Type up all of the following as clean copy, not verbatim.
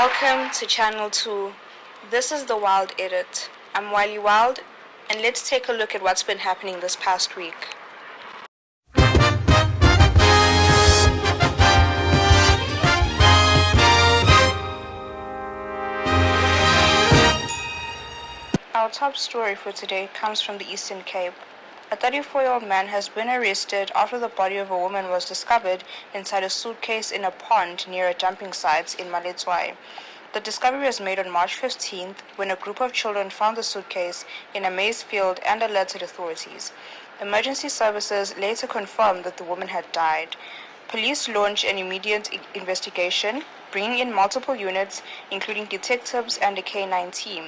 Welcome to Channel 2. This is the Wild Edit. I'm WileyWild, and let's take a look at what's been happening this past week. Our top story for today comes from the Eastern Cape. A 34-year-old man has been arrested after the body of a woman was discovered inside a suitcase in a pond near a dumping site in TWWE. The discovery was made on March 15th when a group of children found the suitcase in a maize field and alerted authorities. Emergency services later confirmed that the woman had died. Police launched an immediate investigation, bringing in multiple units, including detectives and a K9 team.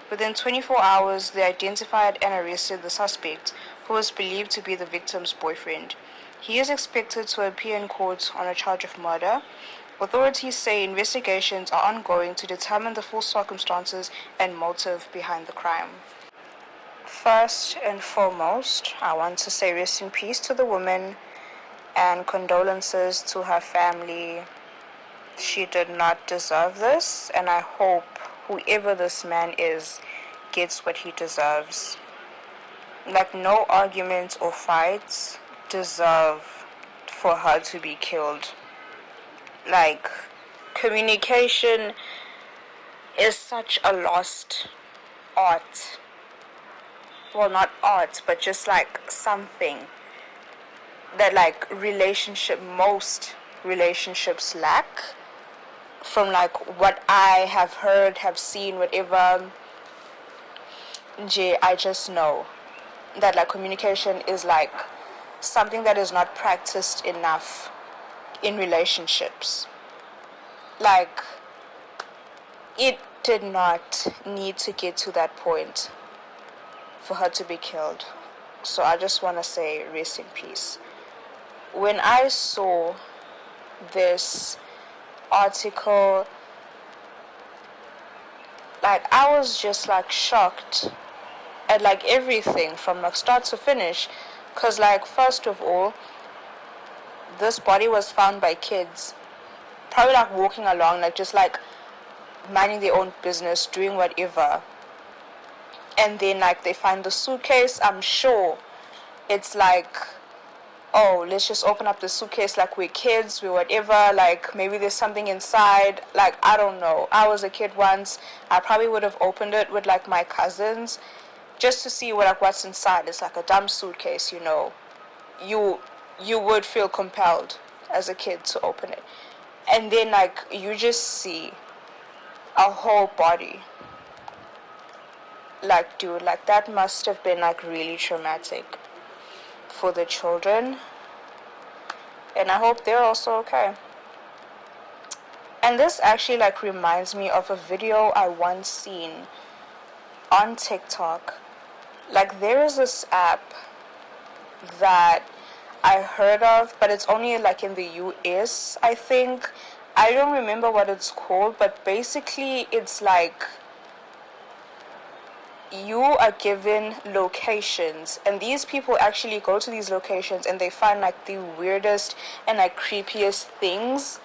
Within 24 hours, they identified and arrested the suspect, who was believed to be the victim's boyfriend. He is expected to appear in court on a charge of murder. Authorities say investigations are ongoing to determine the full circumstances and motive behind the crime. First and foremost, I want to say rest in peace to the woman and condolences to her family. She did not deserve this, and I hope whoever this man is gets what he deserves. Like, no arguments or fights deserve for her to be killed. Like, communication is such a lost art. Well, not art, but just like something that like most relationships lack. From like what I have heard, have seen, whatever, I just know that like communication is like something that is not practiced enough in relationships. Like, it did not need to get to that point for her to be killed. So I just want to say rest in peace. When I saw this article, like, I was just like shocked at like everything from like start to finish, because like, first of all, this body was found by kids, probably like walking along, like just like minding their own business, doing whatever, and then like they find the suitcase. I'm sure it's like, oh, let's just open up the suitcase, like we're kids, we're whatever, like maybe there's something inside. Like, I don't know, I was a kid once. I probably would have opened it with like my cousins just to see what, like, what's inside. It's like a dumb suitcase, you know. You would feel compelled as a kid to open it, and then like you just see a whole body. Like, dude, like that must have been like really traumatic for the children, and I hope they're also okay. And this actually like reminds me of a video I once seen on TikTok. Like, there is this app that I heard of, but it's only like in the US, I think. I don't remember what it's called, but basically it's like you are given locations, and these people actually go to these locations and they find like the weirdest and like creepiest things.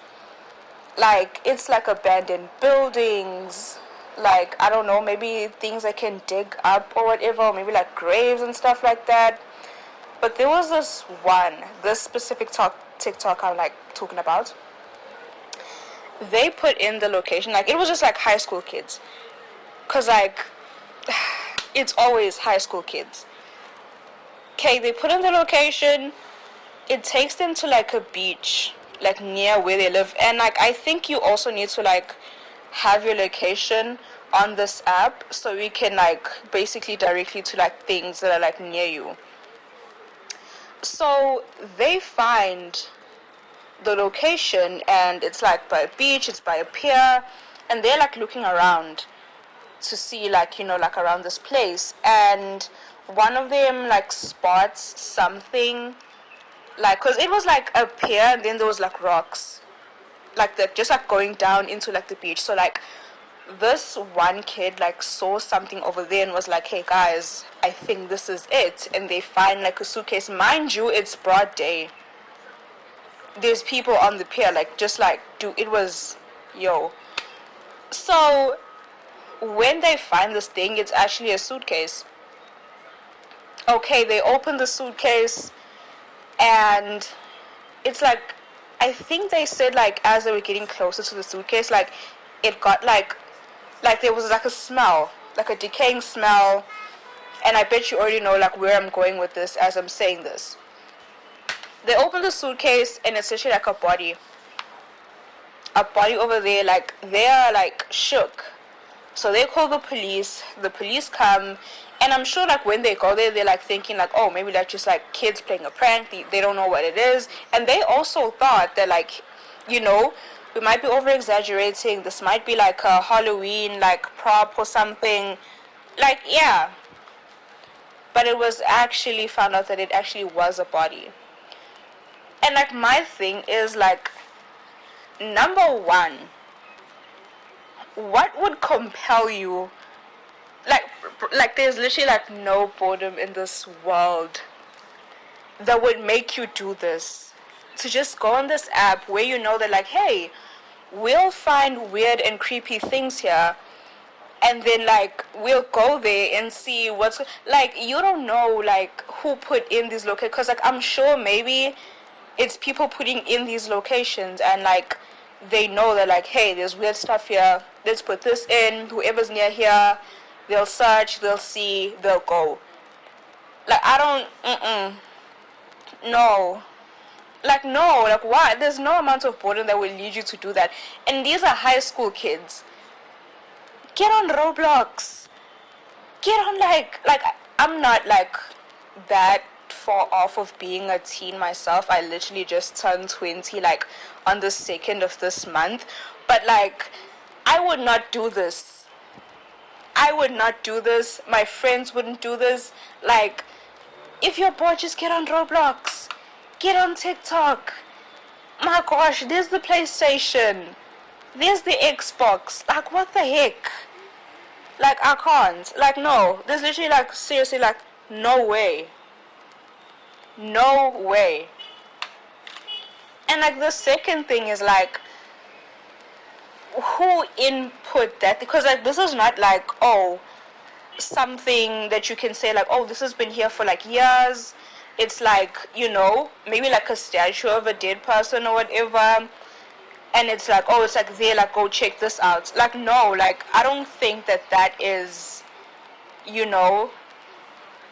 Like, it's like abandoned buildings, like, I don't know, maybe things I can dig up or whatever, or maybe like graves and stuff like that. But there was this specific TikTok I'm like talking about. They put in the location, like it was just like high school kids, cause like it's always high school kids. Okay, they put in the location. It takes them to like a beach, like near where they live, and like I think you also need to like have your location on this app so we can like basically directly to like things that are like near you. So they find the location, and it's like by a beach, it's by a pier, and they're like looking around to see like, you know, like around this place, and one of them like spots something, like, because it was like a pier and then there was like rocks like that just like going down into like the beach. So like this one kid like saw something over there and was like, hey guys, I think this is it. And they find like a suitcase. Mind you, it's broad day, there's people on the pier, like just like, dude, it was, yo, So when they find this thing, it's actually a suitcase. Okay, they open the suitcase, and it's like, I think they said like as they were getting closer to the suitcase, like it got like there was like a smell, like a decaying smell. And I bet you already know like where I'm going with this as I'm saying this. They open the suitcase, and it's literally like a body over there. Like they're like shook, so they call the police come, and I'm sure like when they go there, they're like thinking like, oh, maybe that's just like kids playing a prank. They don't know what it is. And they also thought that like, you know, we might be over exaggerating, this might be like a Halloween like prop or something, like, yeah. But it was actually found out that it actually was a body. And like my thing is like, number one, what would compel you, like there's literally like no boredom in this world that would make you do this, to just go on this app where you know that like, hey, we'll find weird and creepy things here, and then like we'll go there and see what's like, you don't know like who put in these locations, because like I'm sure maybe it's people putting in these locations, and like they know that like, hey, there's weird stuff here, let's put this in, whoever's near here, they'll search, they'll see, they'll go. Like I don't no, like no, like why? There's no amount of boredom that will lead you to do that. And these are high school kids. Get on Roblox. Get on like I'm not like that far off of being a teen myself. I literally just turned 20 like on the 2nd of this month. But like, I would not do this. I would not do this. My friends wouldn't do this. Like, if you're bored, just get on Roblox. Get on TikTok. My gosh, there's the PlayStation. There's the Xbox. Like, what the heck? Like, I can't. Like, no. There's literally, like, seriously, like, no way. No way. And, like, the second thing is, like, who input that? Because, like, this is not, like, oh, something that you can say, like, oh, this has been here for, like, years. It's, like, you know, maybe, like, a statue of a dead person or whatever. And it's like, oh, it's like there, like, go check this out. Like, no, like, I don't think that that is, you know,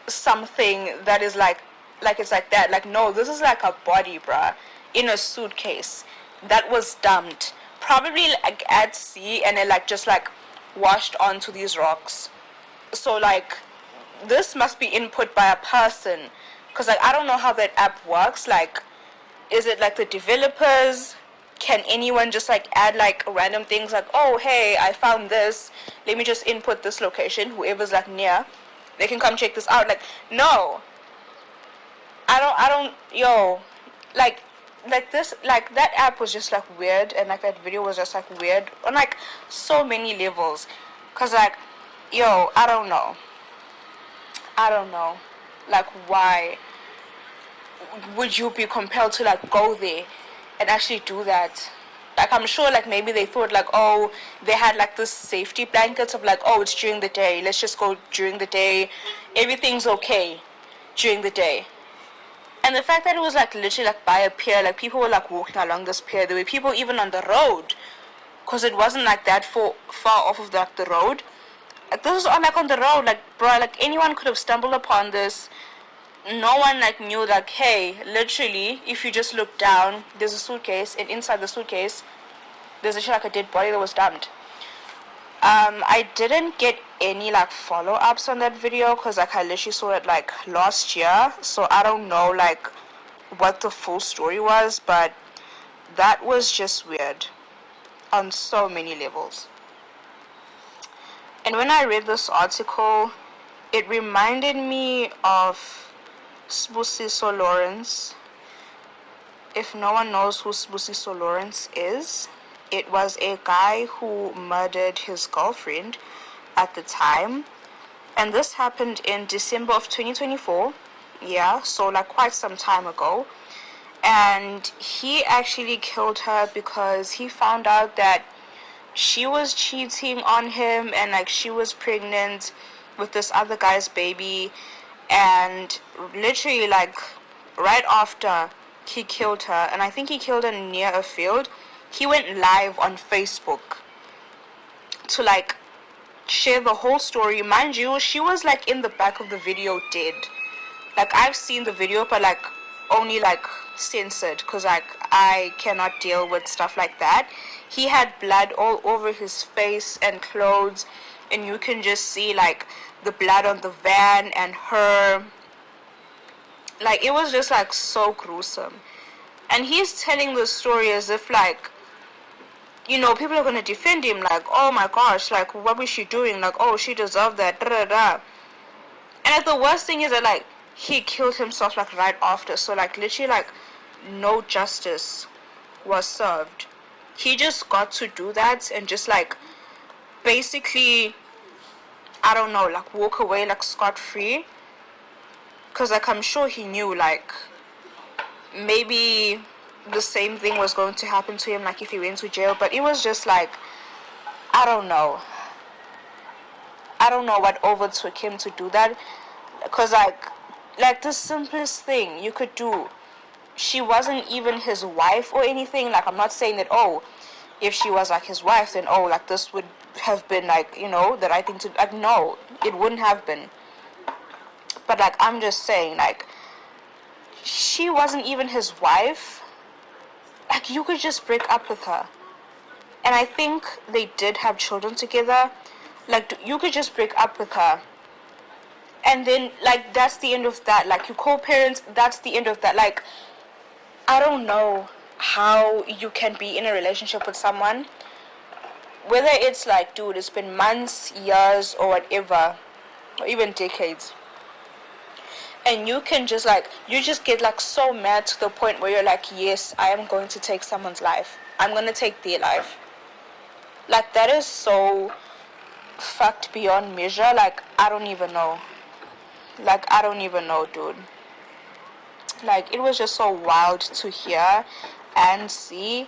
something that is like it's like that. Like, no, this is like a body, bruh, in a suitcase that was dumped, probably like at sea, and it like just like washed onto these rocks. So like, this must be input by a person, because like I don't know how that app works. Like, is it like the developers? Can anyone just like add like random things like, oh, hey, I found this, let me just input this location, whoever's like near, they can come check this out? Like, no, I don't, yo, like this, like that app was just like weird, and like that video was just like weird on like so many levels. Cause like, yo, I don't know, like, why would you be compelled to like go there and actually do that? Like, I'm sure like maybe they thought like, oh, they had like this safety blankets of like, oh, it's during the day, let's just go during the day, everything's okay during the day. And the fact that it was like literally like by a pier, like people were like walking along this pier, there were people even on the road, because it wasn't like that far off of the road. Like, this was on like on the road, like, bro, like anyone could have stumbled upon this. No one like knew like, hey, literally if you just look down, there's a suitcase, and inside the suitcase there's actually like a dead body that was dumped. I didn't get any like follow-ups on that video, because like I literally saw it like last year, so I don't know like what the full story was, but that was just weird on so many levels. And when I read this article, it reminded me of Sbusiso Lawrence. If no one knows who Sbusiso Lawrence is, it was a guy who murdered his girlfriend at the time, and this happened in December of 2024. Yeah, so like quite some time ago. And he actually killed her because he found out that she was cheating on him, and like she was pregnant with this other guy's baby, and literally like right after he killed her, and I think he killed her near a field, he went live on Facebook to like share the whole story. Mind you, she was like in the back of the video dead. Like I've seen the video, but like only like censored, because like I cannot deal with stuff like that. He had blood all over his face and clothes, and you can just see like the blood on the van and her. Like it was just like so gruesome. And he's telling the story as if like, you know, people are gonna defend him, like, oh my gosh, like what was she doing? Like, oh, she deserved that, da da da. And like the worst thing is that like he killed himself like right after, so like literally like no justice was served. He just got to do that and just like basically, I don't know, like walk away like scot-free, because like I'm sure he knew like maybe the same thing was going to happen to him like if he went to jail. But it was just like, I don't know what overtook him to do that, because like the simplest thing you could do, she wasn't even his wife or anything. Like I'm not saying that, oh, if she was like his wife, then oh, like this would have been like, you know, the right thing to, like, no, it wouldn't have been. But like I'm just saying, like she wasn't even his wife. Like you could just break up with her, and I think they did have children together. Like you could just break up with her, and then like that's the end of that. Like you co-parents, that's the end of that. Like I don't know how you can be in a relationship with someone, whether it's like, dude, it's been months, years, or whatever, or even decades, and you can just like, you just get like so mad to the point where you're like, yes, I am going to take someone's life, I'm gonna take their life. Like that is so fucked beyond measure. Like I don't even know, dude. Like it was just so wild to hear and see.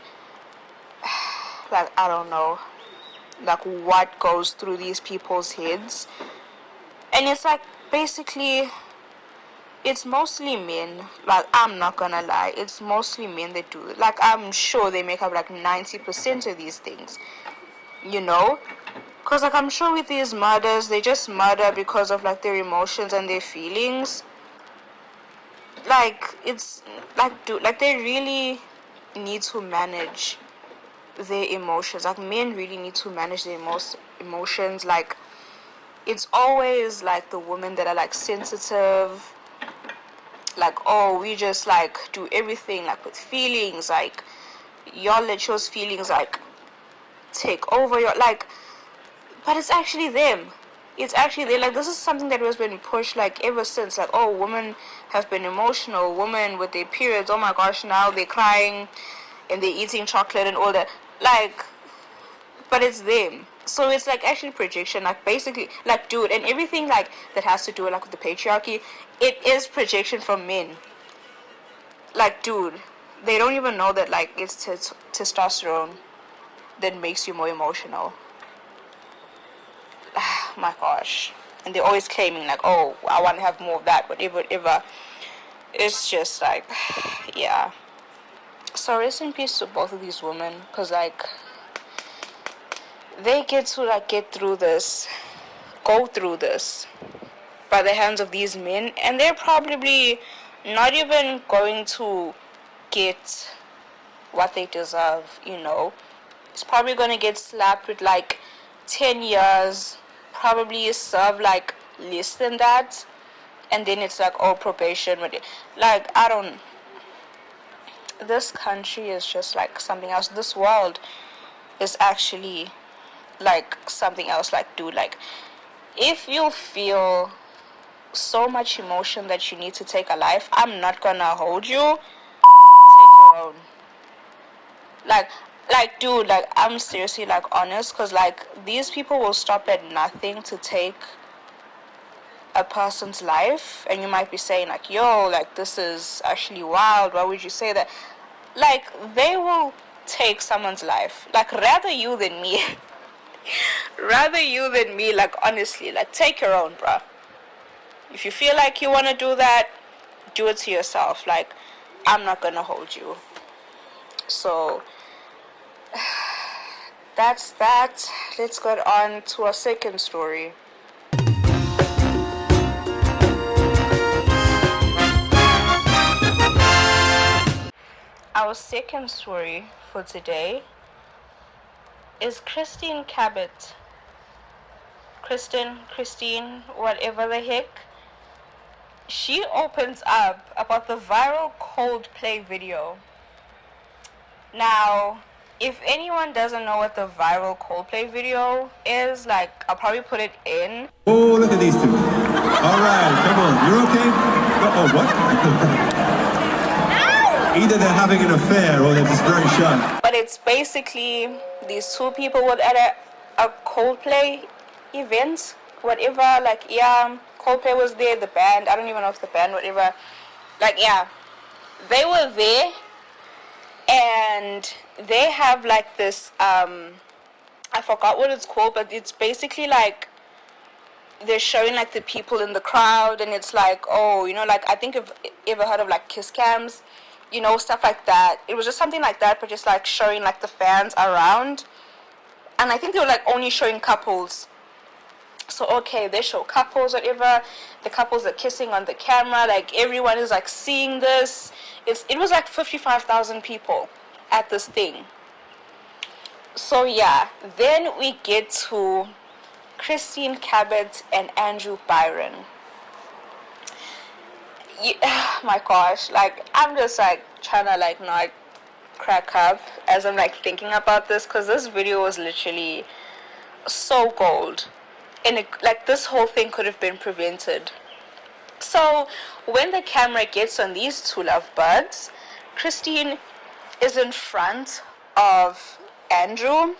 Like I don't know, like what goes through these people's heads. And it's like basically it's mostly men. Like I'm not gonna lie, it's mostly men that do it. Like I'm sure they make up like 90% of these things, you know, because like I'm sure with these murders, they just murder because of like their emotions and their feelings. Like it's like, dude, like they really need to manage their emotions. Like men really need to manage their emotions. Like it's always like the women that are like sensitive, like, oh, we just like do everything like with feelings, like y'all let your feelings like take over your, like, but it's actually them. It's actually they, like, this is something that was been pushed like ever since, like, oh, women have been emotional, women with their periods, oh my gosh, now they're crying and they're eating chocolate and all that, like, but it's them. So it's like actually projection, like basically, like, dude, and everything like that has to do like with the patriarchy, it is projection from men. Like, dude, they don't even know that like it's testosterone that makes you more emotional. My gosh. And they're always claiming like, oh, I want to have more of that, whatever. It's just like, yeah. So rest in peace to both of these women, because like they get to like go through this by the hands of these men, and they're probably not even going to get what they deserve, you know. It's probably going to get slapped with like 10 years, probably serve like less than that, and then it's like, oh, probation. Like, I don't, this country is just like something else. This world is actually like something else. Like, dude, like if you feel so much emotion that you need to take a life, I'm not gonna hold you. Take your own. Like, dude, like, I'm seriously like honest, because like these people will stop at nothing to take a person's life. And you might be saying like, yo, like this is actually wild, why would you say that? Like, they will take someone's life. Like, rather you than me. Rather you than me, like, honestly. Like, take your own, bruh. If you feel like you want to do that, do it to yourself. Like, I'm not gonna hold you. So, that's that. Let's get on to our second story. Our second story for today is Kristen Cabot. Christine, whatever the heck. She opens up about the viral Coldplay video. Now, if anyone doesn't know what the viral Coldplay video is, like, I'll probably put it in. Oh, look at these two. All right, come on. You're okay? Oh, what? Either they're having an affair or they're just very shy. But it's basically these two people were at a Coldplay event, whatever. Like, yeah, Coldplay was there, the band. I don't even know if the band, whatever. Like, yeah, they were there. And they have like this, I forgot what it's called, but it's basically like they're showing like the people in the crowd, and it's like, oh, you know, like, I think you've ever heard of like kiss cams, you know, stuff like that. It was just something like that, but just like showing like the fans around. And I think they were like only showing couples. So, okay, they show couples, whatever. The couples are kissing on the camera. Like, everyone is like seeing this. It was like 55,000 people at this thing. So, yeah. Then we get to Kristen Cabot and Andrew Byron. My gosh, like, I'm just like trying to like not crack up as I'm like thinking about this, because this video was literally so gold, and like this whole thing could have been prevented. So when the camera gets on these two lovebirds, Christine is in front of Andrew.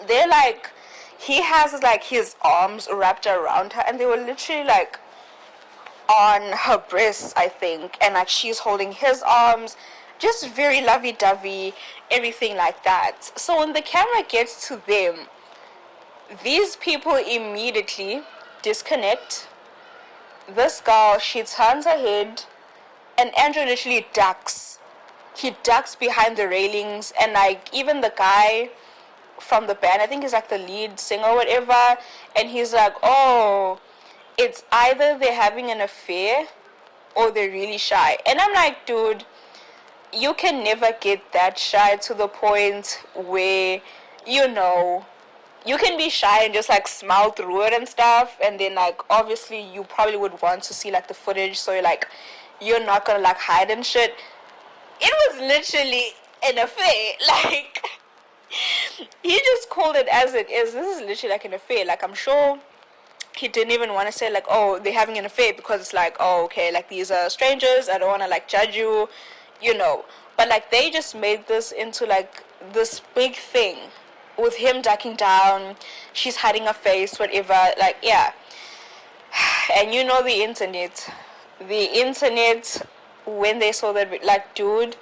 They're like, he has like his arms wrapped around her, and they were literally like on her breasts, I think, and like she's holding his arms, just very lovey-dovey, everything like that. So when the camera gets to them, these people immediately disconnect. This girl, she turns her head, and Andrew literally ducks. He ducks behind the railings, and like even the guy from the band, I think he's like the lead singer or whatever, and he's like, oh, it's either they're having an affair or they're really shy. And I'm like, dude, you can never get that shy to the point where, you know, you can be shy and just like smile through it and stuff, and then like obviously you probably would want to see like the footage, so you're not gonna like hide and shit. It was literally an affair. Like, he just called it as it is. This is literally like an affair. Like, I'm sure he didn't even want to say like, oh, they're having an affair, because it's like, oh, okay, like these are strangers, I don't want to like judge you, you know. But like they just made this into like this big thing with him ducking down, she's hiding her face, whatever. Like, yeah. And you know the internet, when they saw that, like, dude,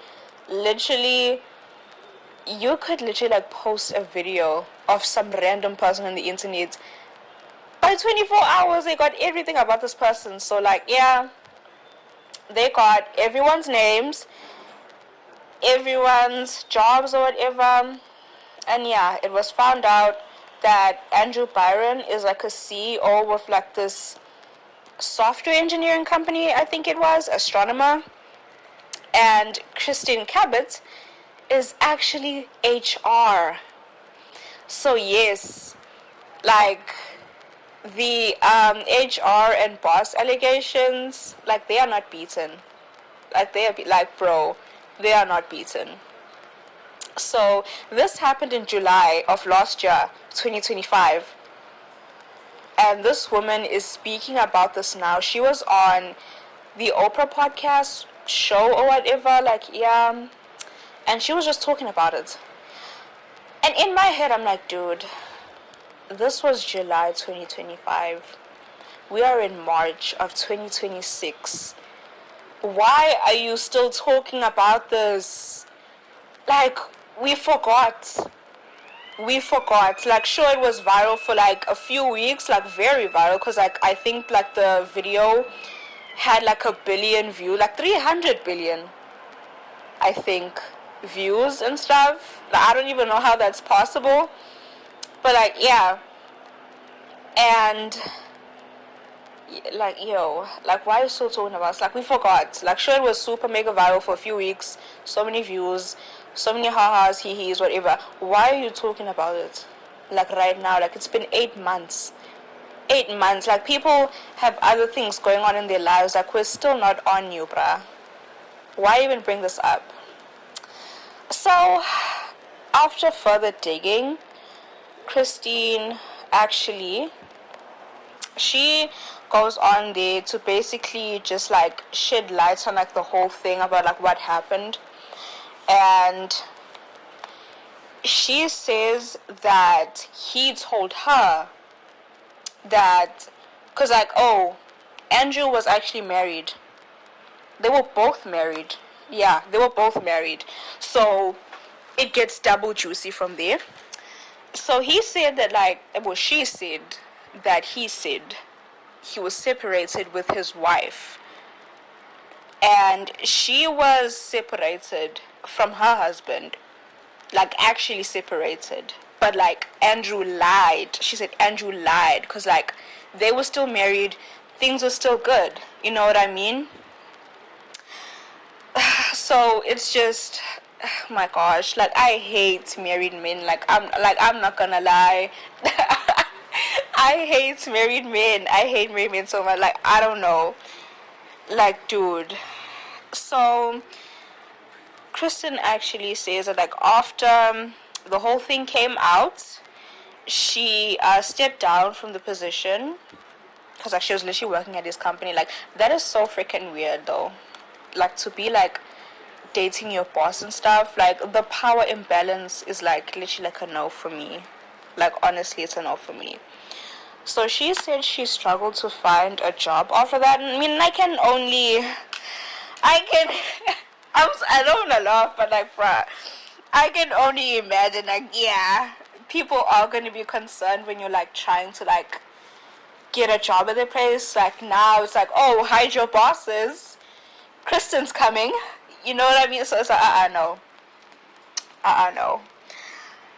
literally, you could literally like post a video of some random person on the internet, by 24 hours they got everything about this person. So like, yeah, they got everyone's names, everyone's jobs or whatever. And yeah, it was found out that Andrew Byron is like a CEO with like this software engineering company, I think it was, astronomer. And Kristen Cabot is actually HR. So yes, like the HR and boss allegations, like they are not beaten. Like they are like, bro, they are not beaten. So this happened in July of last year, 2025. And this woman is speaking about this now. She was on the Oprah podcast show or whatever, like, yeah, and she was just talking about it. And in my head, I'm like, dude, this was July 2025. We are in March of 2026. Why are you still talking about this? Like, we forgot. We forgot. Like, sure, it was viral for like a few weeks, like very viral, because like I think like the video had like 1 billion views, like 300 billion, I think, views and stuff. Like, I don't even know how that's possible, but like, yeah. And like, yo, like, why are you still talking about us? Like, we forgot. Like, sure, it was super mega viral for a few weeks, so many views, so many ha-has, hee-hees, whatever. Why are you talking about it? Like, right now, like, it's been 8 months. 8 months. Like, people have other things going on in their lives. Like, we're still not on you, bruh. Why even bring this up? So, after further digging, Christine actually, she goes on there to basically just like shed light on like the whole thing about like what happened. And she says that he told her that, because like, oh, Andrew was actually married. They were both married. Yeah, they were both married. So it gets double juicy from there. So he said that like, well, she said that he said he was separated with his wife. And she was separated from her husband. Like, actually separated. But like, Andrew lied. She said Andrew lied. Because like, they were still married. Things were still good. You know what I mean? So it's just, oh my gosh, like, I hate married men. I'm not gonna lie. I hate married men. I hate married men so much. Like, I don't know. Like, dude. So Kristen actually says that like after the whole thing came out, she stepped down from the position because like she was literally working at this company. Like, that is so freaking weird though. Like, to be like dating your boss and stuff, like the power imbalance is like literally like a no for me. Like, honestly, it's a no for me. So she said she struggled to find a job after that. I mean, I can I don't wanna laugh, but like, bruh, I can only imagine, like, yeah, people are gonna be concerned when you're like trying to like get a job at their place. Like, now it's like, oh, hide your bosses, Kristen's coming. You know what I mean? So it's like, no. No.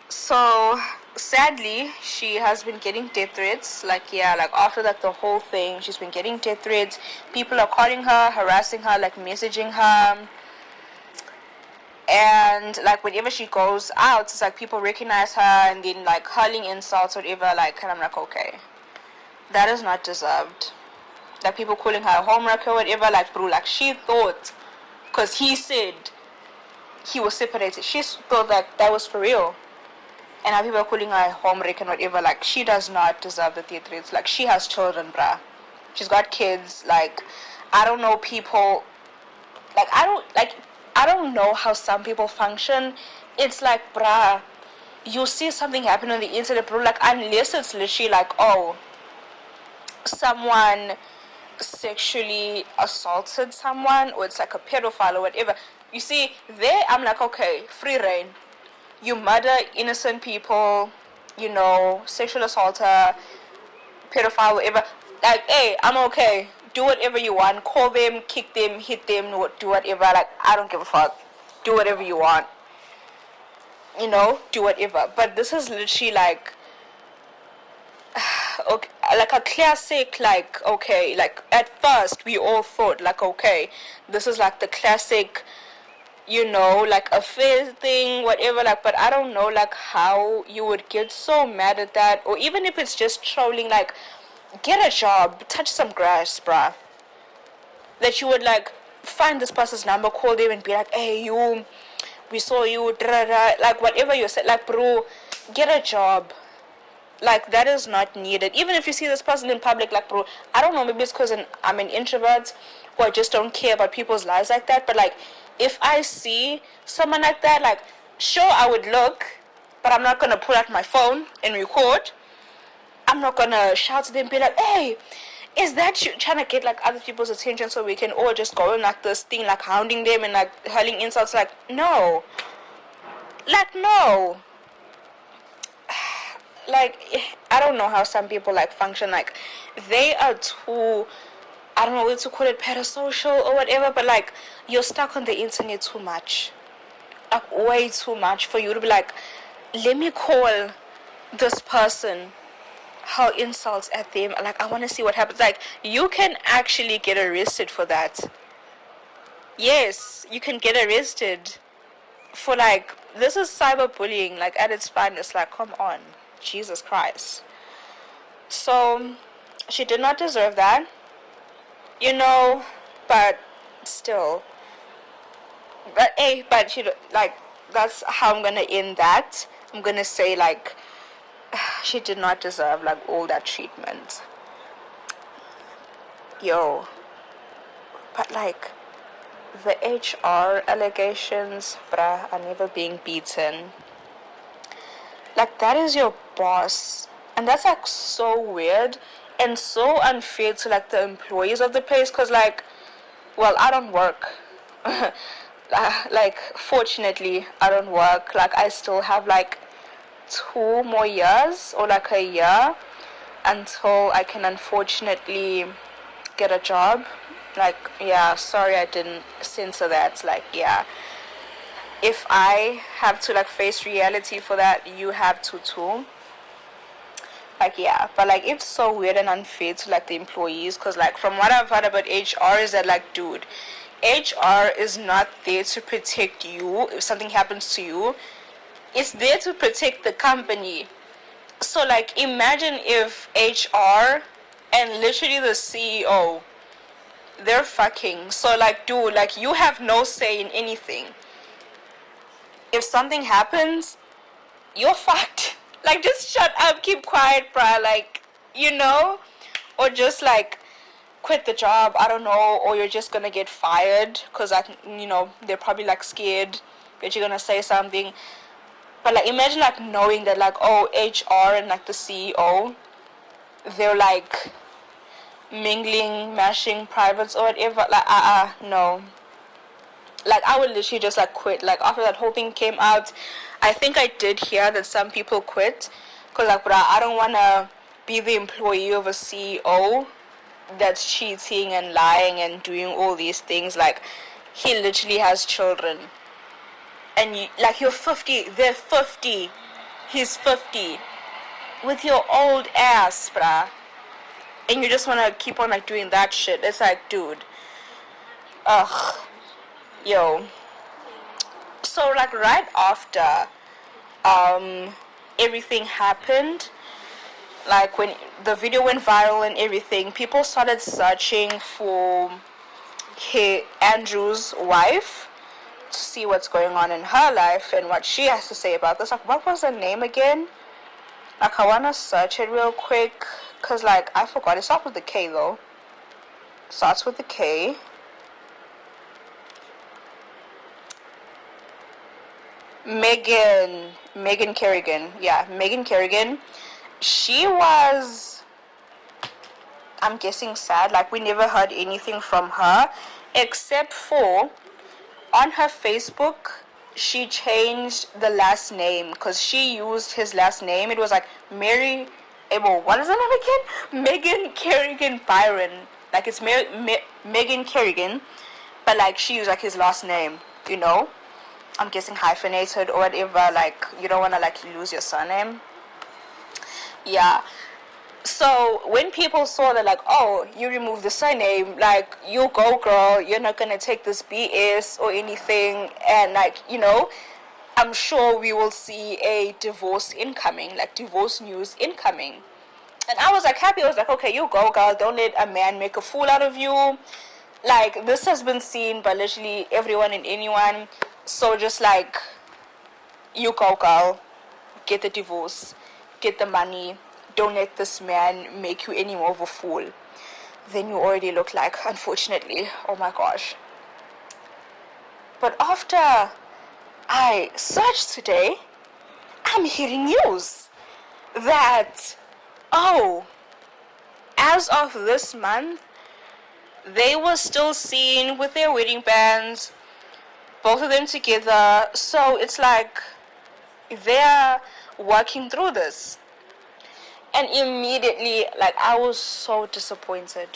So sadly, she has been getting death threats. Like, yeah, like after like the whole thing, she's been getting death threats. People are calling her, harassing her, like messaging her. And like whenever she goes out, it's like people recognize her and then like hurling insults or whatever. Like, and I'm like, okay, that is not deserved. Like, people calling her a homewrecker or whatever. Like, bro, like, she thought, because he said he was separated, she thought that was for real. And now people are calling her a homewrecker and whatever. Like, she does not deserve the death threats. Like, she has children, bruh. She's got kids. Like, I don't know people. Like, I don't know how some people function. It's like, bruh, you see something happen on the internet, bro. Like, unless it's literally like, oh, someone sexually assaulted someone, or it's like a pedophile or whatever. You see, there I'm like, okay, free reign. You murder innocent people, you know, sexual assaulter, pedophile, whatever. Like, hey, I'm okay. Do whatever you want. Call them, kick them, hit them, do whatever. Like, I don't give a fuck. Do whatever you want. You know, do whatever. But this is literally like, okay, like a classic, like, okay, like at first we all thought like, okay, this is like the classic, you know, like a fair thing, whatever, like, but I don't know like how you would get so mad at that. Or even if it's just trolling, like, get a job, touch some grass, bruh. That you would like find this person's number, call them and be like, hey, you, we saw you, like whatever you said, like, bro, get a job. Like, that is not needed. Even if you see this person in public, like, bro, I don't know, maybe it's because I'm an introvert or I just don't care about people's lives like that. But like, if I see someone like that, like, sure, I would look, but I'm not gonna pull out my phone and record. I'm not gonna shout to them and be like, hey, is that you, trying to get like other people's attention so we can all just go in like this thing, like hounding them and like hurling insults. Like, no. Like, no. Like, I don't know how some people like function. Like, they are too, I don't know what to call it, parasocial or whatever, but like, you're stuck on the internet too much. Like, way too much for you to be like, let me call this person, hurl insults at them. Like, I want to see what happens. Like, you can actually get arrested for that. Yes, you can get arrested for like, this is cyberbullying, like at its finest. Like, come on, Jesus Christ. So she did not deserve that, but still. But hey, but she, like, that's how I'm gonna end that. I'm gonna say like, she did not deserve like all that treatment. Yo, but like, the HR allegations, bruh, are never being beaten. Like, that is your boss. And that's like so weird and so unfair to like the employees of the place. Cause like, well, I don't work. Like, fortunately, I don't work. Like, I still have like 2 more years or like a year until I can unfortunately get a job. Like, yeah, sorry I didn't censor that. Like, yeah, if I have to like face reality for that, you have to too. Like, yeah, but like, it's so weird and unfair to like the employees, because like, from what I've heard about HR is that like, dude, HR is not there to protect you if something happens to you. It's there to protect the company. So like, imagine if HR and literally the CEO, they're fucking. So like, dude, like, you have no say in anything. If something happens, you're fucked. Like, just shut up, keep quiet, bruh. Like, or just like quit the job, I don't know, or you're just gonna get fired because like, they're probably like scared that you're gonna say something. But like, imagine like knowing that like, oh, HR and like the CEO, they're like mingling, mashing privates or whatever. Like, no. Like, I would literally just like quit. Like, after that whole thing came out, I think I did hear that some people quit because like, I don't want to be the employee of a CEO that's cheating and lying and doing all these things. Like, he literally has children, and like, you're 50, they're 50, he's 50, with your old ass, bruh, and you just want to keep on like doing that shit. It's like, dude, ugh, yo. So like, right after everything happened, like when the video went viral and everything, people started searching for Andrew's wife to see what's going on in her life and what she has to say about this. Like, what was her name again? Like, I wanna search it real quick, cause like, I forgot. It starts with the K though. Starts with the K. Megan Kerrigan. Yeah, Megan Kerrigan. She was, I'm guessing, sad. Like, we never heard anything from her, except for on her Facebook, she changed the last name because she used his last name. It was like Mary, what is her name again? Megan Kerrigan Byron. Like, it's Megan Kerrigan, but like, she used like his last name, I'm guessing hyphenated or whatever. Like, you don't want to like lose your surname. Yeah. So when people saw that, like, oh, you removed the surname, like, you go, girl, you're not gonna take this BS or anything, and like, I'm sure we will see a divorce incoming, like divorce news incoming. And I was like happy. I was like, okay, you go, girl, don't let a man make a fool out of you. Like, this has been seen by literally everyone and anyone, so just like, you go, girl, get the divorce, get the money. Don't let this man make you any more of a fool than you already look like, unfortunately. Oh my gosh. But after I searched today, I'm hearing news that, oh, as of this month, they were still seen with their wedding bands, both of them together. So it's like, they're working through this. And immediately, like, I was so disappointed.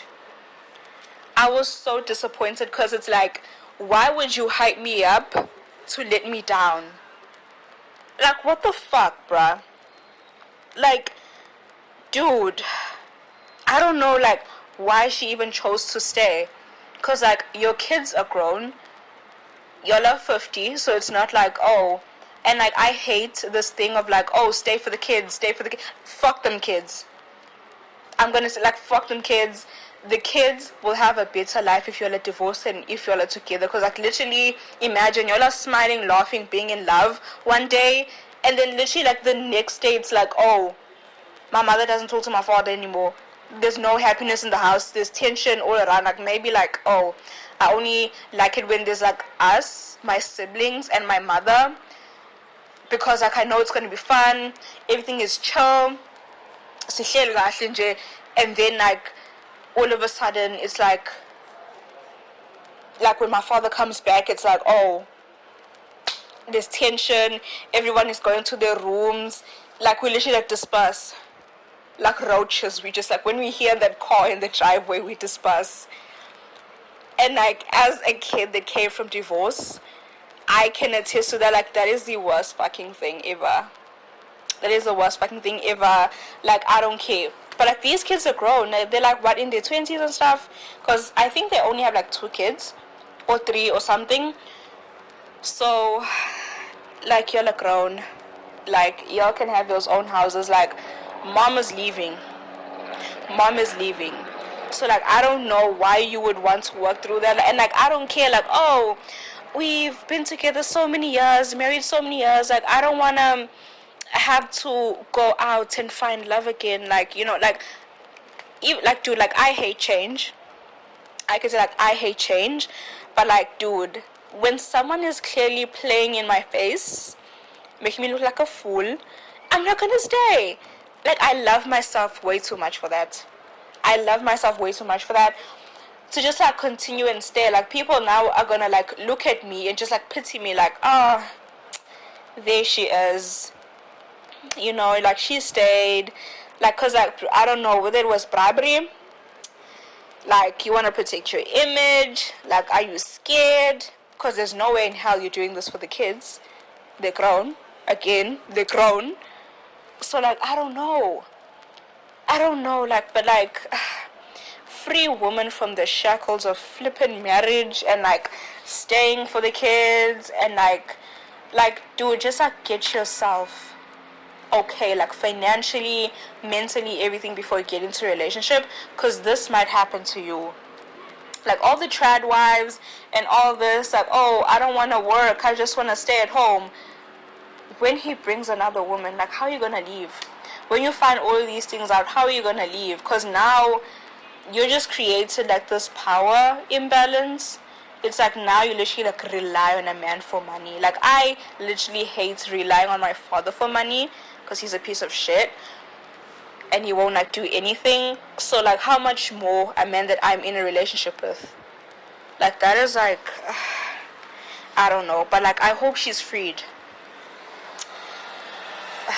I was so disappointed because it's like, why would you hype me up to let me down? Like, what the fuck, bruh? Like, dude, I don't know, like, why she even chose to stay. Because, like, your kids are grown. Y'all are 50, so it's not like, oh. And, like, I hate this thing of, like, oh, stay for the kids, stay for the kids. Fuck them kids. I'm gonna say, like, fuck them kids. The kids will have a better life if y'all are divorced than if y'all are together. Because, like, literally, imagine y'all are smiling, laughing, being in love one day, and then literally, like, the next day it's like, oh, my mother doesn't talk to my father anymore. There's no happiness in the house. There's tension all around. Like, maybe, like, oh, I only like it when there's, like, us, my siblings, and my mother. Because, like, I know it's going to be fun. Everything is chill. And then, like, all of a sudden, it's like when my father comes back, it's like, oh, there's tension. Everyone is going to their rooms. Like, we literally, like, disperse. Like roaches. We just, like, when we hear that car in the driveway, we disperse. And, like, as a kid that came from divorce, I can attest to that. Like, that is the worst fucking thing ever. That is the worst fucking thing ever. Like, I don't care. But, like, these kids are grown. They're, like, what, in their 20s and stuff? Because I think they only have, like, 2 kids. Or 3 or something. So, like, y'all are grown. Like, y'all can have your own houses. Like, mom is leaving. Mom is leaving. So, like, I don't know why you would want to work through that. And, like, I don't care. Like, oh, we've been together so many years. Married so many years. Like, I don't want to have to go out and find love again. Like, you know, like, dude, like, I hate change. I can say, like, I hate change. But, like, dude, when someone is clearly playing in my face, making me look like a fool, I'm not gonna stay. Like, I love myself way too much for that. I love myself way too much for that. To just, like, continue and stay. Like, people now are gonna, like, look at me and just, like, pity me. Like, oh, there she is. You know, like, she stayed. Like, because, like, I don't know whether it was bribery. Like, you want to protect your image. Like, are you scared? Because there's no way in hell you're doing this for the kids. They're grown. Again, they're grown. So, like, I don't know. Like, but, like, free woman from the shackles of flipping marriage and, like, staying for the kids and, like, dude, just, like, get yourself okay, like, financially, mentally, everything before you get into a relationship, because this might happen to you. Like, all the trad wives and all this, like, oh, I don't want to work, I just want to stay at home. When he brings another woman, like, how are you going to leave? When you find all of these things out, how are you going to leave? Because now you're just created, like, this power imbalance. It's like now you literally, like, rely on a man for money. Like, I literally hate relying on my father for money because he's a piece of shit and he won't, like, do anything. So, like, how much more a man that I'm in a relationship with? Like, that is, like, I don't know. But, like, I hope she's freed.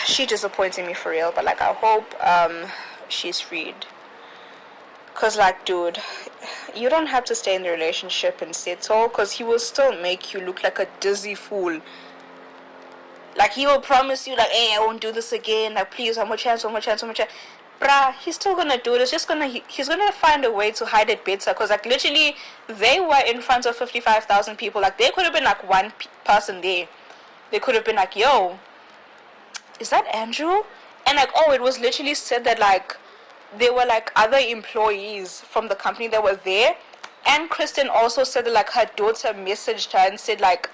She disappointed me for real, but, like, I hope she's freed. Because, like, dude, you don't have to stay in the relationship and settle, because he will still make you look like a dizzy fool. Like, he will promise you, like, hey, I won't do this again, like, please, one more chance. Bruh, he's still gonna do it. It's just he's gonna find a way to hide it better, because, like, literally, they were in front of 55,000 people. Like, there could have been, like, one person there. They could have been like, yo, is that Andrew? And, like, oh, it was literally said that, like, there were, like, other employees from the company that were there. And Kristen also said that, like, her daughter messaged her and said, like,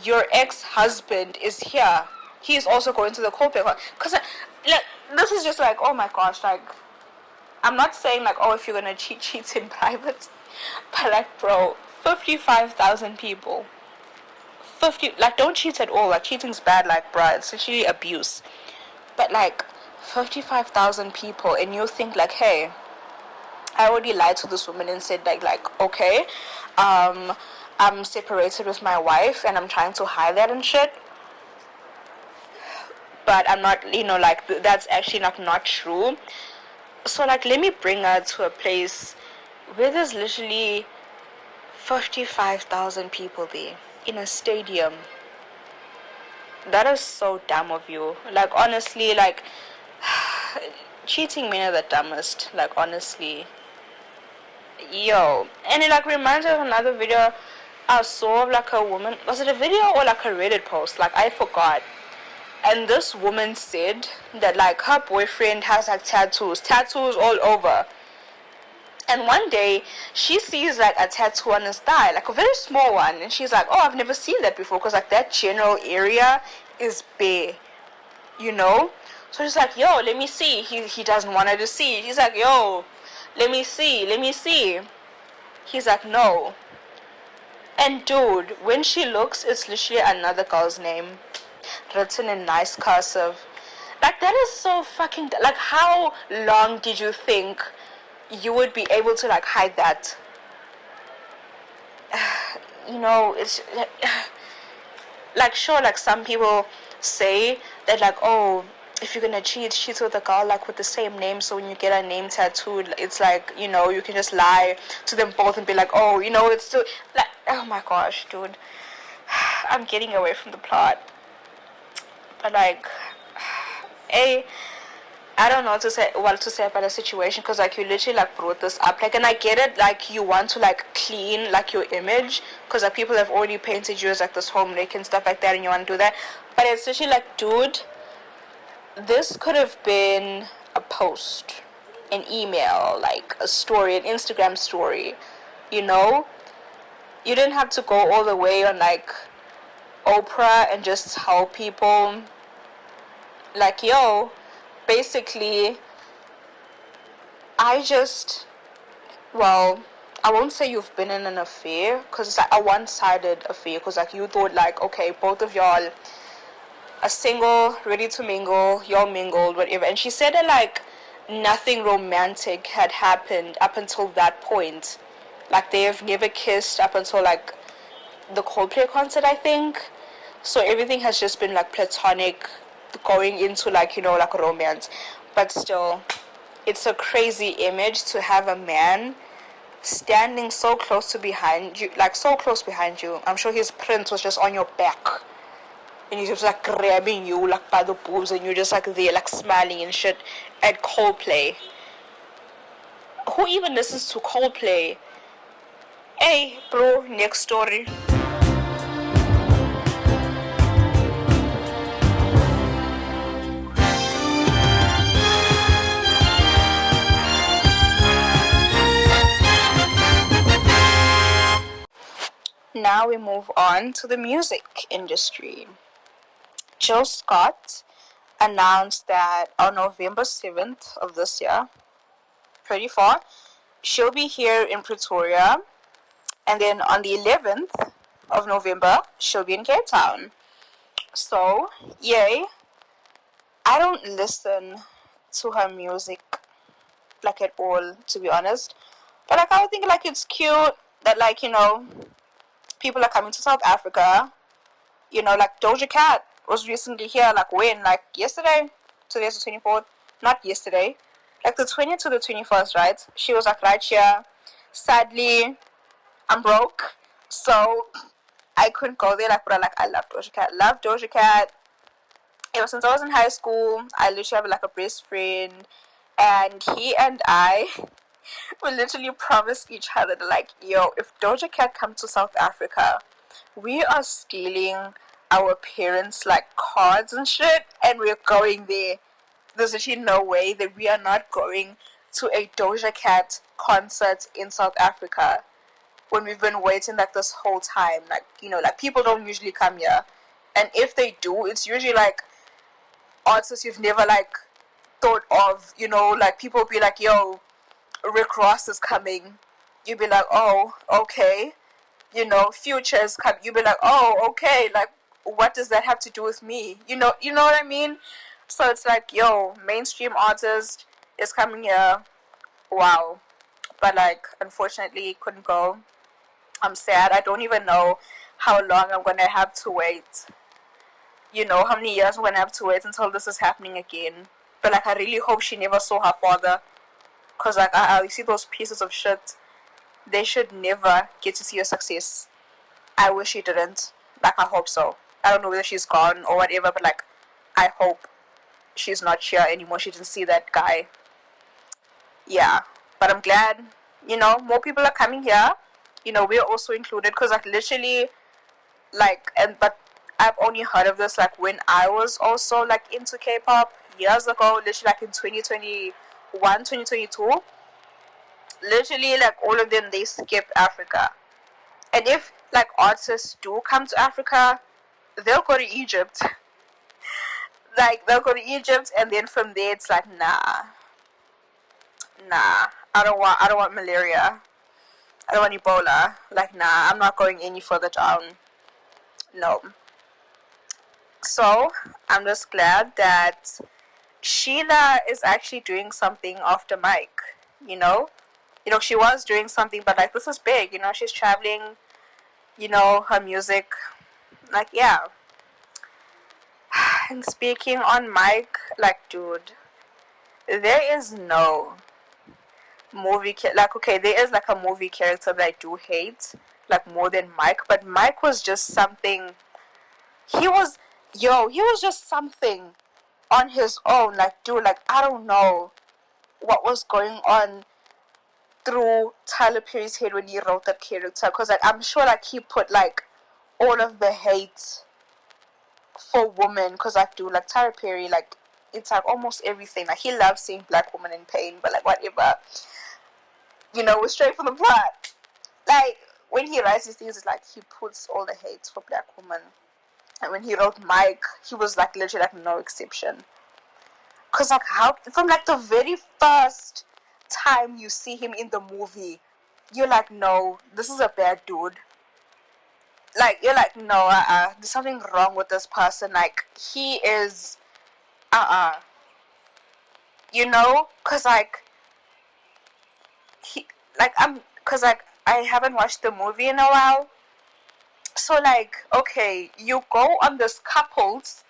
your ex-husband is here. He is also going to the callback. Because, like, this is just, like, oh my gosh, like, I'm not saying, like, oh, if you're gonna cheat in private. But, like, bro, 55,000 people. Like, don't cheat at all. Like, cheating's bad, like, bruh, it's actually abuse. But, like, 55,000 people, and you think, like, hey, I already lied to this woman and said, like, okay, I'm separated with my wife and I'm trying to hide that and shit. but I'm not, like, that's actually not true. So, like, let me bring her to a place where there's literally 55,000 people there in a stadium. That is so dumb of you. Like, honestly, like, cheating men are the dumbest. Like, honestly. Yo. And it, like, reminds me of another video I saw of, like, a woman. Was it a video or, like, a Reddit post? Like, I forgot. And this woman said that, like, her boyfriend has, like, tattoos all over. And one day, she sees, like, a tattoo on his thigh, like, a very small one. And she's like, oh, I've never seen that before, because, like, that general area is bare, So she's like, yo, let me see. He doesn't want her to see. He's like, yo, let me see. He's like, no. And, dude, when she looks, it's literally another girl's name, written in nice cursive. Like, that is so fucking... Like, how long did you think you would be able to, like, hide that? It's... Like, sure, like, some people say that, like, oh, if you're gonna cheat with a girl, like, with the same name, so when you get a name tattooed, it's like, you can just lie to them both and be like, oh, it's still... Like, oh my gosh, dude. I'm getting away from the plot. But, like... I don't know what to say about the situation, because, like, you literally, like, brought this up, like, and I get it, like, you want to, like, clean, like, your image, because, like, people have already painted you as, like, this homemaker and stuff like that, and you want to do that, but it's literally, like, dude, this could have been a post, an email, like, a story, an Instagram story, you didn't have to go all the way on, like, Oprah and just tell people, like, yo, basically, I won't say you've been in an affair, because it's like a one-sided affair, because, like, you thought, like, okay, both of y'all are single, ready to mingle, y'all mingled, whatever, and she said that, like, nothing romantic had happened up until that point. Like, they have never kissed up until, like, the Coldplay concert, I think, so everything has just been, like, platonic, going into, like, like, romance. But still, it's a crazy image to have a man standing so close behind you. I'm sure his prince was just on your back, and he's just, like, grabbing you, like, by the boobs, and you're just, like, there, like, smiling and shit at Coldplay. Who even listens to Coldplay? Hey, bro, next story. Now we move on to the music industry. Jill Scott announced that on November 7th of this year, pretty far, she'll be here in Pretoria, and then on the 11th of November, she'll be in Cape Town. So, yay. I don't listen to her music, like, at all, to be honest. But, like, I think, like, it's cute that, like, people are coming to South Africa. Like, Doja Cat was recently here, like, when? Like, yesterday? Today's the 24th. Not yesterday. Like, the 20th to the 21st, right? She was, like, right here. Sadly, I'm broke. So, I couldn't go there. Like, but I love Doja Cat. Love Doja Cat. Ever since I was in high school, I literally have, like, a best friend. And he and I... we literally promised each other that, like, yo, if Doja Cat comes to South Africa, we are stealing our parents, like, cards and shit, and we're going there. There's actually no way that we are not going to a Doja Cat concert in South Africa when we've been waiting, like, this whole time. Like, like, people don't usually come here, and if they do, it's usually, like, artists you've never, like, thought of, like, people will be like, yo, Rick Ross is coming. You'd be like, oh, okay. Future is coming. You'd be like, oh, okay. Like, what does that have to do with me? You know what I mean? So it's like, yo, mainstream artist is coming here. Wow. But, like, unfortunately, couldn't go. I'm sad. I don't even know how long I'm gonna have to wait. how many years we're gonna have to wait until this is happening again. But like, I really hope she never saw her father, cause like, you see those pieces of shit, they should never get to see your success. I wish she didn't. Like, I hope so. I don't know whether she's gone or whatever, but like, I hope she's not here anymore. She didn't see that guy. Yeah, but I'm glad, more people are coming here. We're also included, because like, literally, like, but I've only heard of this like when I was also like into K-pop years ago, literally like in 2021, 2022. Literally, like, all of them, they skip Africa. And if like artists do come to Africa, they'll go to Egypt. Like, they'll go to Egypt, and then from there it's like, nah, I don't want malaria. I don't want Ebola. Like, nah, I'm not going any further down. No. So, I'm just glad that Sheila is actually doing something after Mike, she was doing something, but like, this is big, she's traveling, her music, like, yeah. And speaking on Mike, like, dude, there is no like, okay, there is like a movie character that I do hate, like, more than Mike, but Mike was just something. He was just something on his own. Like, dude, like, I don't know what was going on through Tyler Perry's head when he wrote that character, because like, I'm sure like he put like all of the hate for women, because like, dude, like, Tyler Perry, like, it's like almost everything. Like, he loves seeing black women in pain, but like, whatever, we're straight from the plot. Like, when he writes these things, it's like he puts all the hate for black women. And when he wrote Mike, he was like literally like no exception. Cause like, how, from like the very first time you see him in the movie, you're like, no, this is a bad dude. Like, you're like, no, there's something wrong with this person. Like, he is, cause like, cause like, I haven't watched the movie in a while. So like, okay, you go on this couples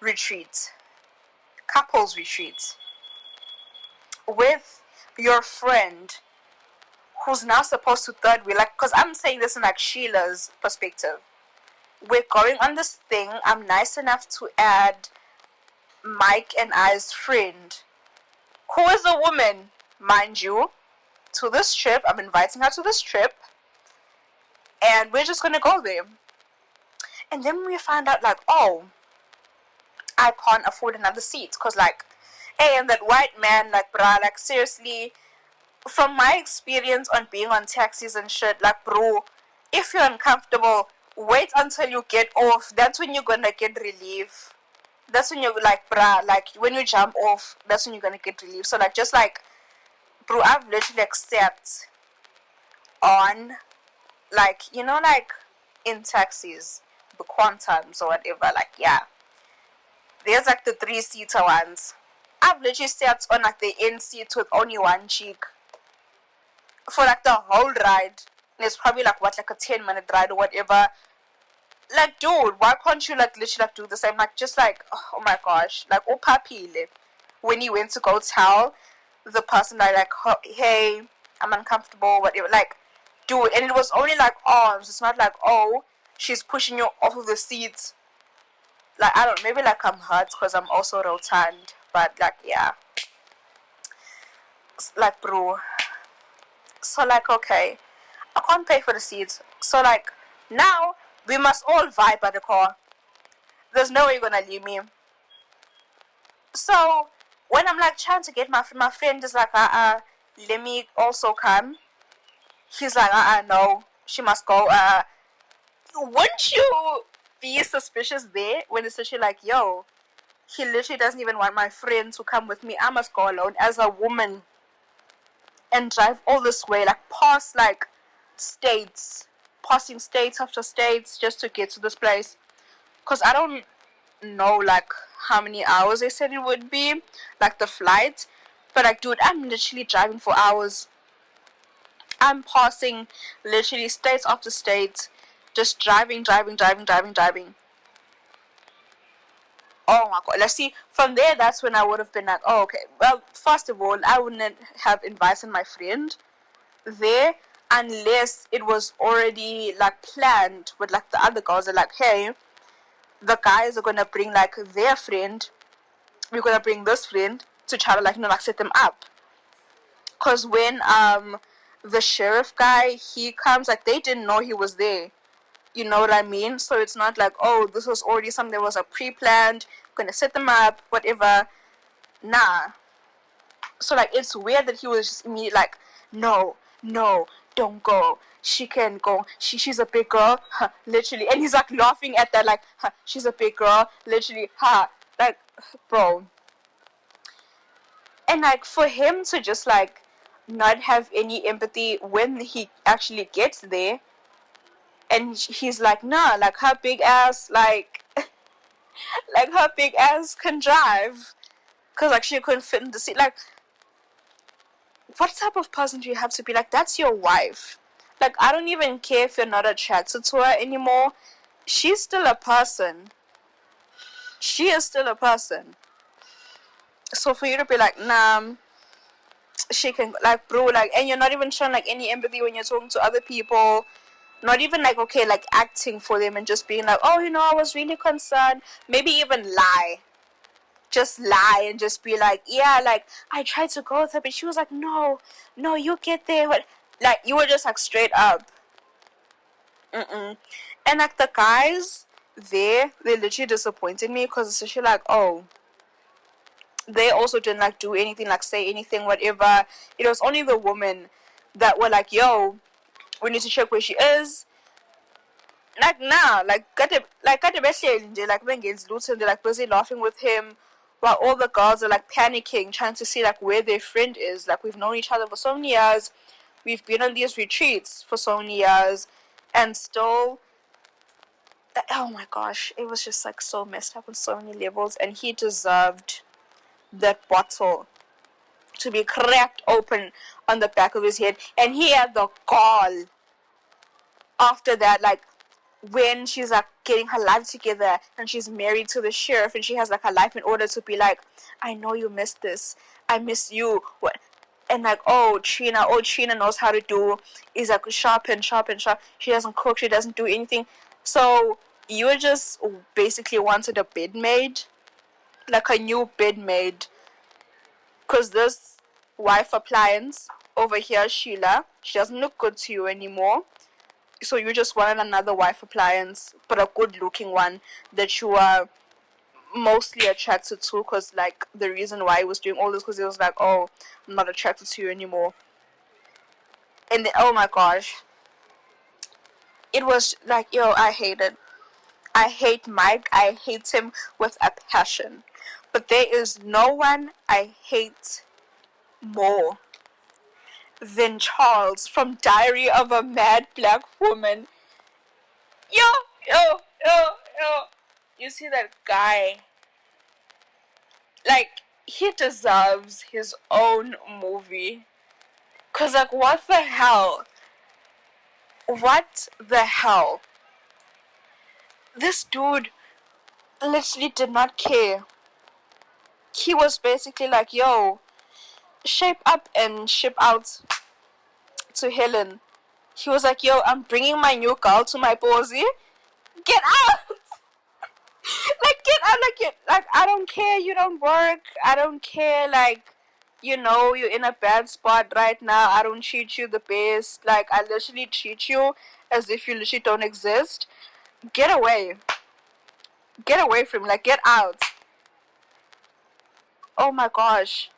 retreat with your friend, who's now supposed to third wheel. Like, because I'm saying this in like Sheila's perspective. We're going on this thing. I'm nice enough to add Mike and I's friend, who is a woman, mind you, to this trip. I'm inviting her to this trip, and we're just gonna go there. And then we find out like, oh, I can't afford another seat, because like, hey, and that white man, like, bruh, like, seriously, from my experience on being on taxis and shit, like, bro, if you're uncomfortable, wait until you get off. That's when you're gonna get relief. That's when you're like, bruh, like, when you jump off, that's when you're gonna get relief. So like, just like, bro, I've literally accepted on, like, like, in taxis, the quantums or whatever, like, yeah, there's like the 3-seater ones. I've literally sat on like the end seat with only one cheek for like the whole ride. And it's probably like, what, like a 10-minute ride or whatever. Like, dude, why can't you like literally like do the same? Like, just like, oh my gosh, like, oh papile, when he went to go tell the person that like, hey, I'm uncomfortable, whatever, like, dude, and it was only like arms. It's not like, oh, she's pushing you off of the seat. Like, I don't, maybe like I'm hurt because I'm also rotund, but like, yeah, like, bro, so like, okay, I can't pay for the seats, so like, now we must all vibe at the car. There's no way you're gonna leave me. So when I'm like trying to get my friend is like, let me also come. He's like, no, she must go. Wouldn't you be suspicious there when it's actually like, yo, he literally doesn't even want my friend to come with me. I must go alone as a woman and drive all this way, like past like states, passing states after states just to get to this place. Because I don't know like how many hours they said it would be, like the flight. But like, dude, I'm literally driving for hours. I'm passing literally states after states Just driving. Oh my god. Let's see, from there, that's when I would have been like, oh, okay. Well, first of all, I wouldn't have invited my friend there unless it was already like planned with like the other girls. Are like, hey, the guys are gonna bring like their friend, we're gonna bring this friend to try to like, you know, like set them up. Cause when the sheriff guy, he comes, like, they didn't know he was there. You know what I mean? So it's not like, oh, this was already something that was a pre-planned, gonna set them up, whatever. Nah. So like, it's weird that he was just immediately like, no, don't go. She can go. She's a big girl, huh, literally. And he's like laughing at that, like, huh, she's a big girl, literally, huh, like, bro. And like, for him to just like not have any empathy when he actually gets there, and he's like, nah, like her big ass, like, like her big ass can drive, cause like she couldn't fit in the seat. Like, what type of person do you have to be? Like, that's your wife. Like, I don't even care if you're not attracted to her anymore. She's still a person. She is still a person. So for you to be like, nah, she can, like, bro, like, and you're not even showing like any empathy when you're talking to other people. Not even like, okay, like acting for them and just being like, oh, you know, I was really concerned. Maybe even lie. Just lie and just be like, yeah, like, I tried to go with her, but she was like, no, you get there. But like, you were just like straight up. And like, the guys there, they literally disappointed me, because it's literally like, oh, they also didn't like do anything, like say anything, whatever. It was only the women that were like, yo, we need to check where she is. Like, nah, like, got the best, like, when gets Luton, they're like busy laughing with him, while all the girls are like panicking, trying to see like where their friend is. Like, we've known each other for so many years, we've been on these retreats for so many years, and still, oh my gosh, it was just like so messed up on so many levels. And he deserved that bottle to be cracked open on the back of his head. And he had the gall after that, like, when she's like getting her life together and she's married to the sheriff and she has like her life in order, to be like, I know you missed this, I miss you, what? And like, oh, Trina knows how to do, is like sharp. She doesn't cook, she doesn't do anything. So you just basically wanted a bed maid, like a new bed maid, because this wife appliance over here, Sheila, she doesn't look good to you anymore. So you just wanted another wife appliance, but a good looking one that you are mostly attracted to, because like the reason why he was doing all this, because he was like, oh, I'm not attracted to you anymore. And then, oh my gosh, it was like, yo, I hate Mike. I hate him with a passion. But there is no one I hate more than Charles from Diary of a Mad Black Woman. Yo. You see that guy? Like, he deserves his own movie. Cause like, what the hell? What the hell? This dude literally did not care. He was basically like, yo, shape up and ship out to Helen. He was like, yo, I'm bringing my new girl to my posy. Get out! Like, get out, like, I don't care, you don't work, I don't care, like, you know, you're in a bad spot right now, I don't treat you the best, like, I literally treat you as if you literally don't exist. Get away from me, like, get out. Oh my gosh.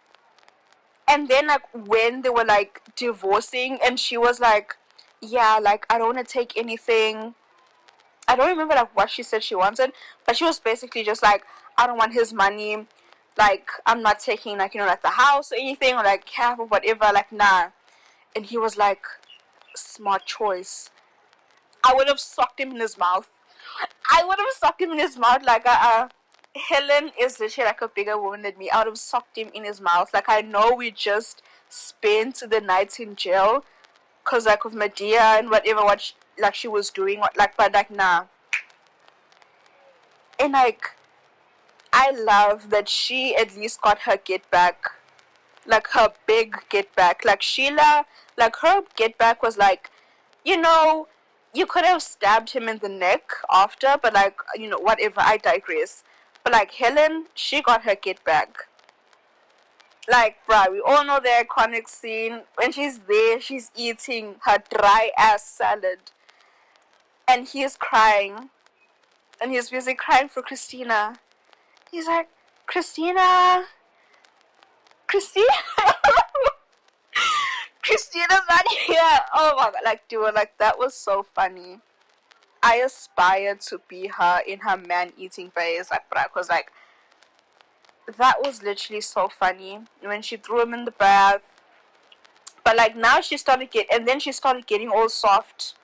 And then, like, when they were, like, divorcing, and she was like, yeah, like, I don't want to take anything. I don't remember, like, what she said she wanted, but she was basically just like, I don't want his money, like, I'm not taking, like, you know, like, the house or anything, or, like, half or whatever, like, nah. And he was like, smart choice. I would have sucked him in his mouth. Like, Helen is literally, like, a bigger woman than me. I would have sucked him in his mouth. Like, I know we just spent the night in jail, because, like, with Medea and whatever, like she was doing what, like, but like nah. And like I love that she at least got her get back, like her big get back. Like Sheila, like her get back was like, you know, you could have stabbed him in the neck after, but like, you know, whatever, I digress. But like Helen, she got her get back. Like, bruh, we all know the iconic scene when she's there, she's eating her dry ass salad, and he's crying, and he's busy crying for Christina. He's like, Christina, Christina, Christina's not here. Oh my god, like, dude, like, that was so funny. I aspire to be her in her man-eating phase, like, bruh, cause like, that was literally so funny when she threw him in the bath. But like now she started and then she started getting all soft.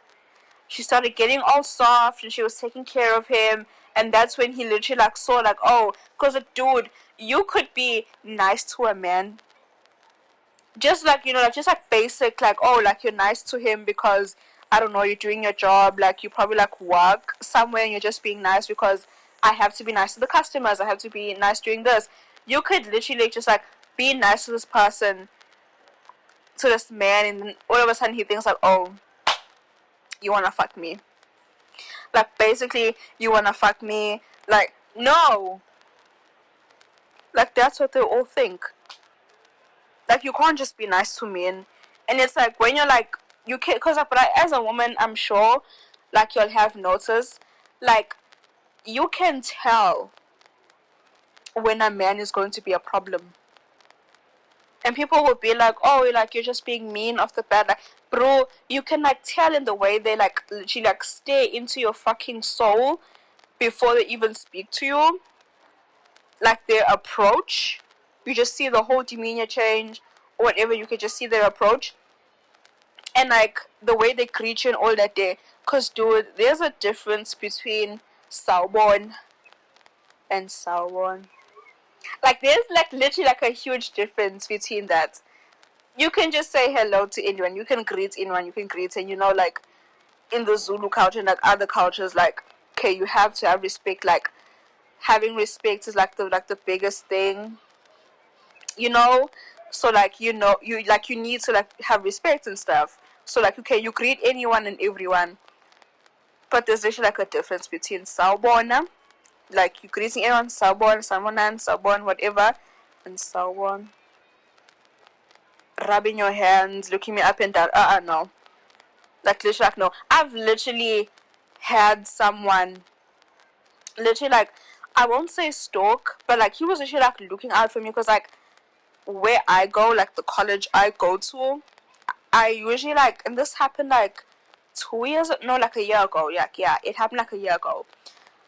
She started getting all soft, and she was taking care of him. And that's when he literally like saw like, oh, cause like, dude, you could be nice to a man, just like, you know, like just like basic, like, oh, like you're nice to him because I don't know, you're doing your job, like you probably like work somewhere and you're just being nice because I have to be nice to the customers, I have to be nice doing this. You could literally just like be nice to this person, to this man, and then all of a sudden he thinks like, oh, you wanna fuck me. Like basically you wanna fuck me. Like, no. Like that's what they all think. Like you can't just be nice to men. And it's like when you're like, you can't, because like, but as a woman, I'm sure like you'll have noticed, like you can tell when a man is going to be a problem. And people will be like, oh, like you're just being mean off the bat. Like, bro, you can like tell in the way they like literally like stare into your fucking soul before they even speak to you. Like their approach, you just see the whole demeanor change or whatever. You can just see their approach and like the way they greet you and all that day. Cause dude, there's a difference between Sawubona and Sawubona. Like there's like literally like a huge difference between that. You can just say hello to anyone, you can greet anyone, you can greet, and you know, like in the Zulu culture and like other cultures, like, okay, you have to have respect. Like having respect is like the biggest thing, you know. So like, you know, you like you need to like have respect and stuff. So like, okay, you greet anyone and everyone, but there's actually like a difference between Sawubona, like you greeting anyone, Sawubona, Sawubona, whatever, and Sawubona. Rubbing your hands, looking me up and down. No. Like literally, like no. I've literally had someone, literally like, I won't say stalk, but like he was literally like looking out for me because like where I go, like the college I go to, I usually like, and this happened like 2 years, no, like a year ago. Yeah, it happened like a year ago.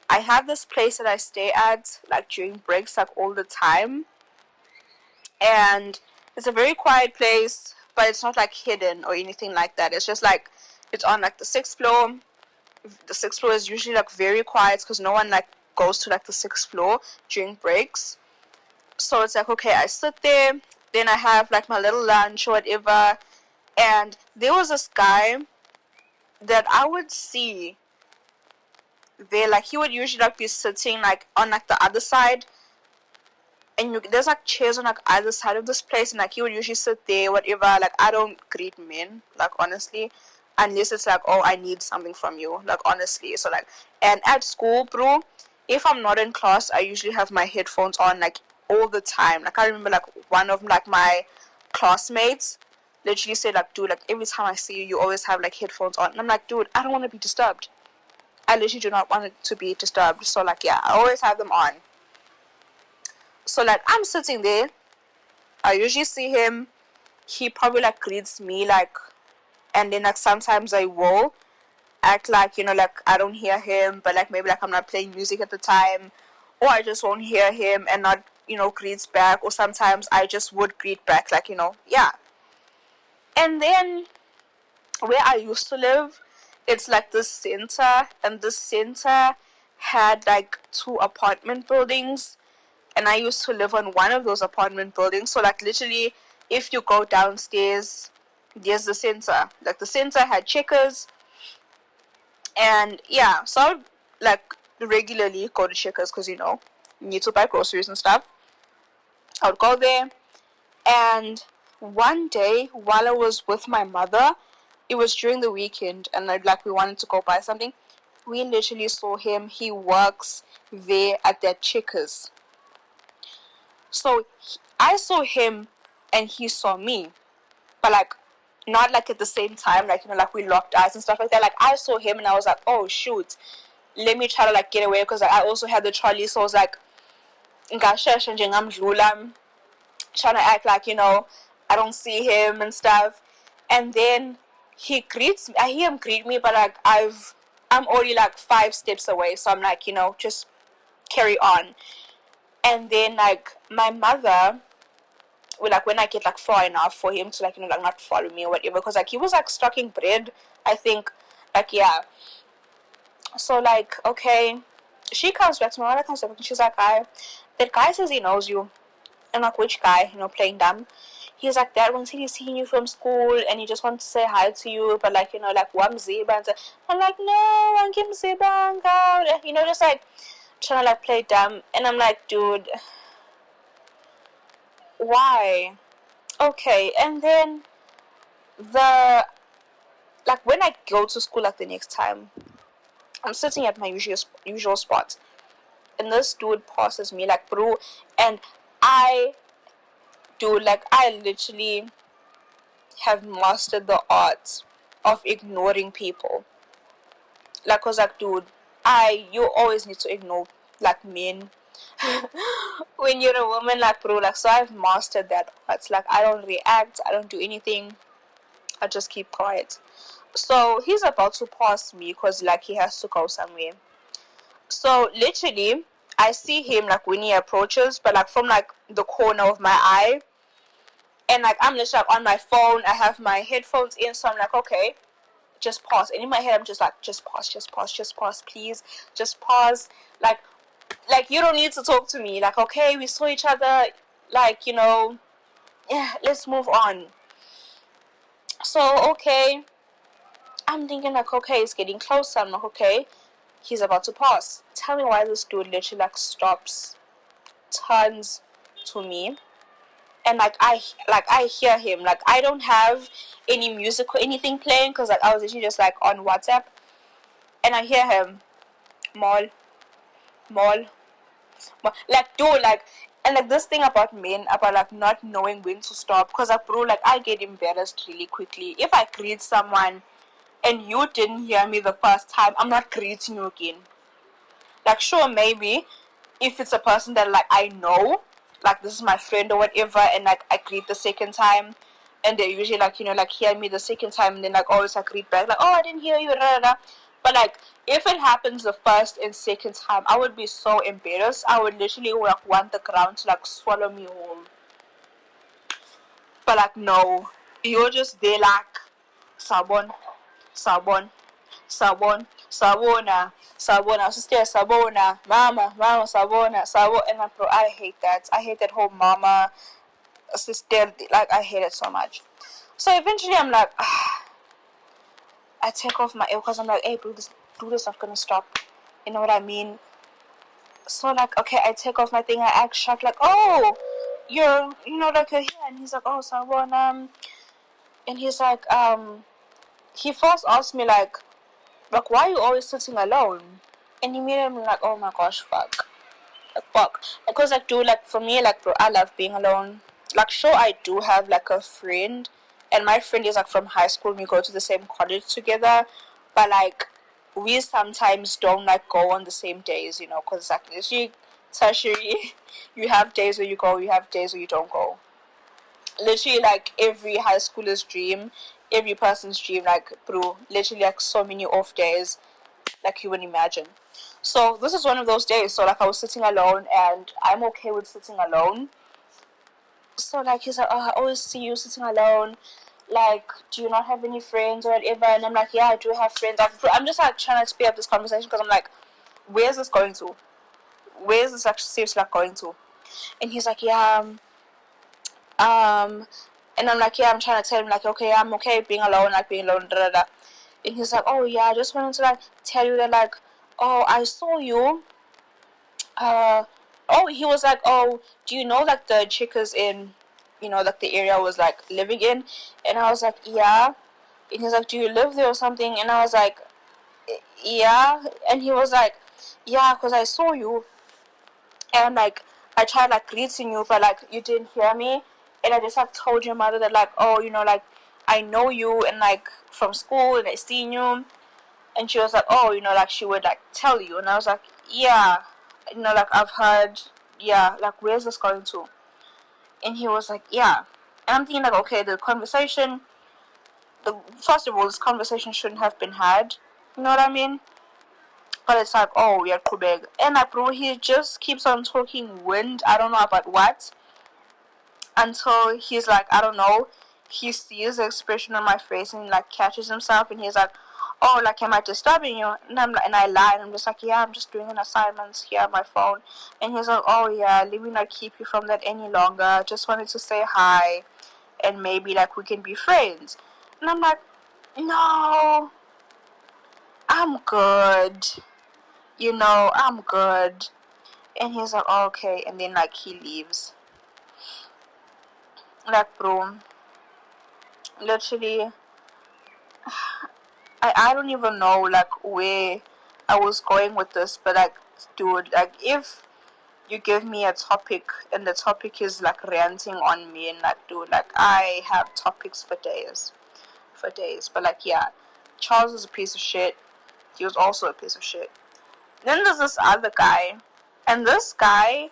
I have this place that I stay at like during breaks, like all the time, and it's a very quiet place, but it's not like hidden or anything like that. It's just like it's on like the 6th floor. The 6th floor is usually like very quiet because no one like goes to like the 6th floor during breaks. So it's like, okay, I sit there, then I have like my little lunch or whatever, and there was this guy that I would see there, like he would usually like be sitting like on like the other side, and there's like chairs on like either side of this place, and like he would usually sit there, whatever. Like I don't greet men, like honestly, unless it's like, oh, I need something from you, like honestly. So like, and at school, bro, if I'm not in class, I usually have my headphones on like all the time. Like I remember like one of like my classmates literally said like, dude, like every time I see you, you always have like headphones on. And I'm like, dude, I don't want to be disturbed. I literally do not want it to be disturbed. So like, yeah, I always have them on. So like I'm sitting there, I usually see him, he probably like greets me, like, and then like sometimes I will act like, you know, like I don't hear him, but like maybe like I'm not playing music at the time, or I just won't hear him and not, you know, greets back, or sometimes I just would greet back, like, you know, yeah. And then where I used to live, it's like this center, and this center had like 2 apartment buildings, and I used to live on one of those apartment buildings. So like literally, if you go downstairs, there's the center. Like the center had checkers, And yeah, so I would like regularly go to Checkers because you need to buy groceries and stuff. I would go there, and one day while I was with my mother, it was during the weekend, and like we wanted to go buy something. We literally saw him. He works there at that Checkers. So I saw him, and he saw me, but like not like at the same time, like like we locked eyes and stuff like that. Like I saw him, and I was like, oh shoot, let me try to like get away because like, I also had the trolley, so I was like, ngashesha nje ngamdlula, trying to act like I don't see him and stuff. And then he greets me. I hear him greet me, but like I'm already like 5 steps away, so I'm like just carry on. And then like my mother, well, like when I get like far enough for him to like like not follow me or whatever, because like he was like stocking bread, I think, like yeah. So like okay, she comes back to my mother, comes back and she's like, that guy says he knows you. I'm like, which guy? Playing dumb. He's like, that one said he's seen you from school and he just wants to say hi to you, but like like Wamziba. I'm like, no, I'm Kim Zibang out. Just like trying to like play dumb. And I'm like, dude, why? Okay. And then the like when I go to school like the next time, I'm sitting at my usual spot, and this dude passes me like bro, and I literally have mastered the art of ignoring people. Like, cause like dude, you always need to ignore like men when you're a woman, like bro, like so I've mastered that art. Like I don't react, I don't do anything, I just keep quiet. So he's about to pass me because like he has to go somewhere. So literally I see him like when he approaches, but like from like the corner of my eye, and like I'm just like on my phone, I have my headphones in, so I'm like, okay, just pause. And in my head I'm just like, just pause, please, just pause. Like you don't need to talk to me. Like, okay, we saw each other, like, yeah, let's move on. So okay, I'm thinking like, okay, it's getting closer. I'm like, okay, he's about to pass. Tell me why this dude literally like stops, turns to me, and like I hear him. Like I don't have any music or anything playing because like I was literally just like on WhatsApp, and I hear him, mall, mall, mall. Like dude, like, and like this thing about men about like not knowing when to stop, because like bro, like I get embarrassed really quickly if I greet someone and you didn't hear me the first time. I'm not greeting you again. Like sure, maybe if it's a person that like I know, like this is my friend or whatever, and like I greet the second time, and they usually like like hear me the second time, and then like always I greet back like, oh, I didn't hear you, da, da, da. But like if it happens the first and second time, I would be so embarrassed. I would literally like want the ground to like swallow me whole. But like no, you're just there like sabon, sabon, sabon, sabona, sabona, sister, sabona, mama, sabona, sabona. And like, bro, I hate that. I hate that whole mama, sister. Like, I hate it so much. So eventually, I'm like, I take off my ear because I'm like, hey, bro, this not gonna stop. You know what I mean? So like, okay, I take off my thing. I act shocked, like, oh, you're, like you're here. And he's like, oh, sabona. And he's like, he first asked me like, why are you always sitting alone? And immediately I'm like, oh my gosh, fuck. Like, fuck. Because, like, dude, like, for me, like, bro, I love being alone. Like, sure, I do have, like, a friend. And my friend is, like, from high school. We go to the same college together. But, like, we sometimes don't, like, go on the same days, because, like, literally, tertiary, you have days where you go, you have days where you don't go. Literally, like, every high schooler's dream, every person's dream, like, bro, literally, like, so many off days, like, you wouldn't imagine. So this is one of those days. So like I was sitting alone, and I'm okay with sitting alone. So like he's like, oh, I always see you sitting alone. Like, do you not have any friends or whatever? And I'm like, yeah, I do have friends. I'm just like trying to speed up this conversation because I'm like, where's this going to? Where's this actually seriously like going to? And he's like, yeah, and I'm like, yeah, I'm trying to tell him like, okay, I'm okay being alone, like being alone, da da da. And he's like, oh yeah, I just wanted to like tell you that like, oh, I saw you. Oh, he was like, oh, do you know like the chick is in, like the area I was like living in? And I was like, yeah. And he's like, do you live there or something? And I was like, yeah. And he was like, yeah, because I saw you. And like, I tried like greeting you, but like, you didn't hear me. And I just like told your mother that like, oh, like, I know you and like from school and I seen you. And she was like, oh, like she would like tell you. And I was like, yeah, like I've heard, yeah, like where's this going to? And he was like, yeah. And I'm thinking like, okay, first of all, this conversation shouldn't have been had. You know what I mean? But it's like, oh, yeah, Quebec. And like, bro, he just keeps on talking wind. I don't know about what. Until he's like, I don't know. He sees the expression on my face and like catches himself and he's like, oh, like, am I disturbing you? And I lie and I'm just like, yeah, I'm just doing an assignment here on my phone. And he's like, oh yeah, let me not keep you from that any longer. Just wanted to say hi and maybe like we can be friends. And I'm like, no, I'm good. I'm good. And he's like, oh, okay. And then like he leaves. Like, bro, literally, I don't even know like where I was going with this, but like, dude, like if you give me a topic and the topic is like ranting on me and like, dude, like I have topics for days. But like, yeah, Charles is a piece of shit. He was also a piece of shit. Then there's this other guy, and this guy,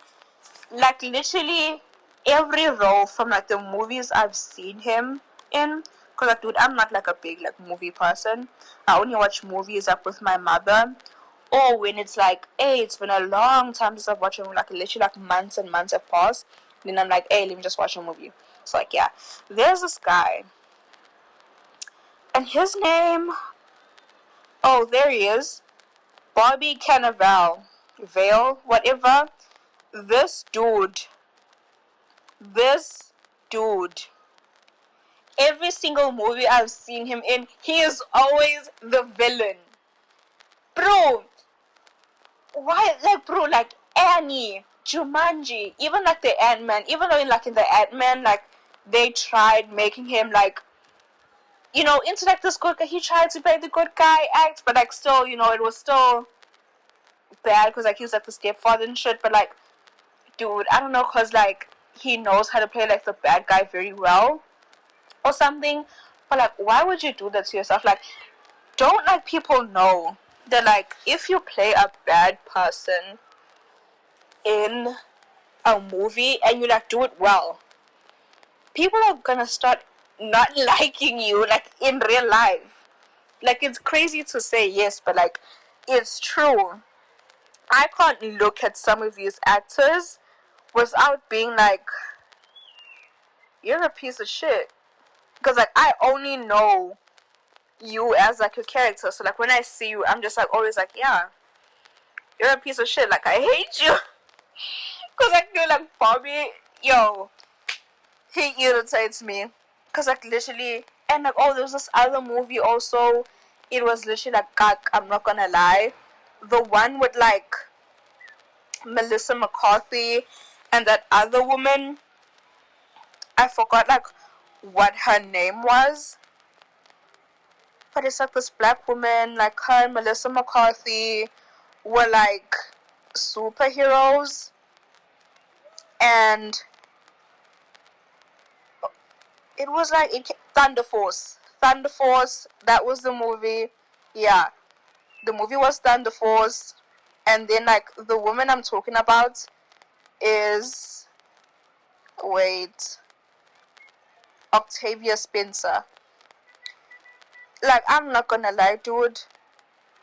like literally every role from like the movies I've seen him in, cause like, dude, I'm not like a big like movie person. I only watch movies like with my mother, or when it's like, hey, it's been a long time since I've watched a movie, like literally like months and months have passed. Then I'm like, hey, let me just watch a movie. So like, yeah, there's this guy, and his name, oh, there he is, Bobby Cannavale, Vale, whatever. This dude, this dude, every single movie I've seen him in, he is always the villain. Bro, why, like, bro, like, Annie, Jumanji, even like the Ant-Man, even though in the Ant-Man, like, they tried making him, like, into, like, this good guy, he tried to play the good guy act, but, like, still, it was still bad, because, like, he was, like, the stepfather and shit, but, like, dude, I don't know, because, like, he knows how to play, like, the bad guy very well, or something, but, like, why would you do that to yourself? Like, don't, like, people know that, like, if you play a bad person in a movie and you, like, do it well, people are gonna start not liking you, like, in real life. Like, it's crazy to say, yes, but, like, it's true. I can't look at some of these actors without being like, you're a piece of shit. Because, like, I only know you as, like, your character. So, like, when I see you, I'm just, like, always like, yeah, you're a piece of shit. Like, I hate you. Because, like, dude, like, Bobby, yo, he irritates me. Because, like, literally, and, like, oh, there's this other movie also. It was literally, like, Gak, I'm not gonna lie. The one with, like, Melissa McCarthy and that other woman. I forgot, like, what her name was. But it's, like, this black woman, like, her and Melissa McCarthy were, like, superheroes. And it was, like, Thunder Force. Thunder Force, that was the movie. Yeah. The movie was Thunder Force. And then, like, the woman I'm talking about is... Wait... Octavia Spencer. Like, I'm not gonna lie, dude.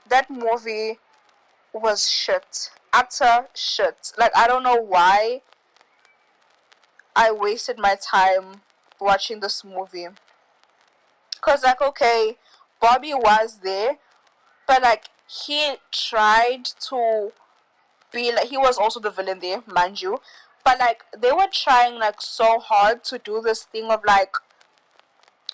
That movie was shit. Utter shit. Like, I don't know why I wasted my time watching this movie. Cause, like, okay, Bobby was there, but, like, he tried to be, like, he was also the villain there, mind you. But, like, they were trying, like, so hard to do this thing of, like,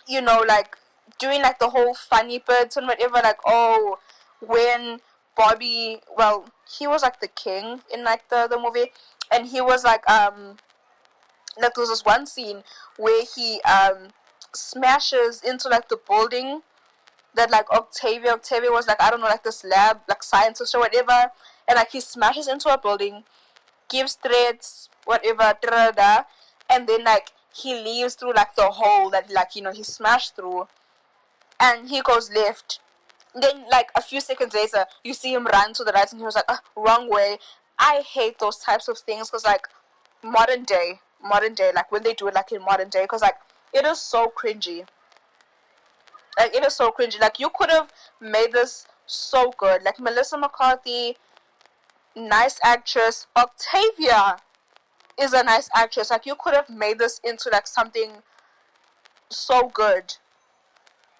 like, doing like the whole funny bits and whatever, like, oh, when Bobby, well, he was like the king in like the movie, and he was like there was this one scene where he smashes into like the building that like Octavia was like, I don't know, like this lab, like scientist or whatever, and like he smashes into a building, gives threats, whatever, and then like he leaves through like the hole that like, you know, he smashed through, and he goes left. Then like a few seconds later, you see him run to the right, and he was like, wrong way. I hate those types of things, because like modern day, like when they do it like in modern day, because like it is so cringy. Like it is so cringy. Like you could have made this so good. Like Melissa McCarthy, nice actress. Octavia is a nice actress. Like you could have made this into like something so good.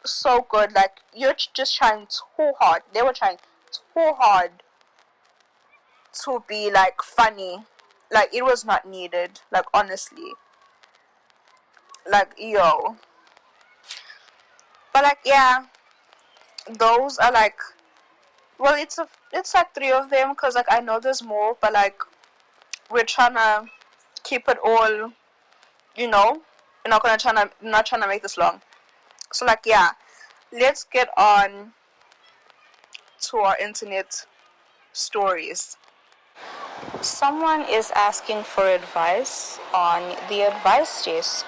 So good. Like you're just trying too hard. They were trying too hard to be like funny. Like it was not needed. Like honestly. Like yo. But like yeah, those are like, well, it's like 3 of them, because like I know there's more, but like we're trying to keep it all, you know, we're not trying to make this long. So like yeah, let's get on to our internet stories. Someone is asking for advice on the advice desk.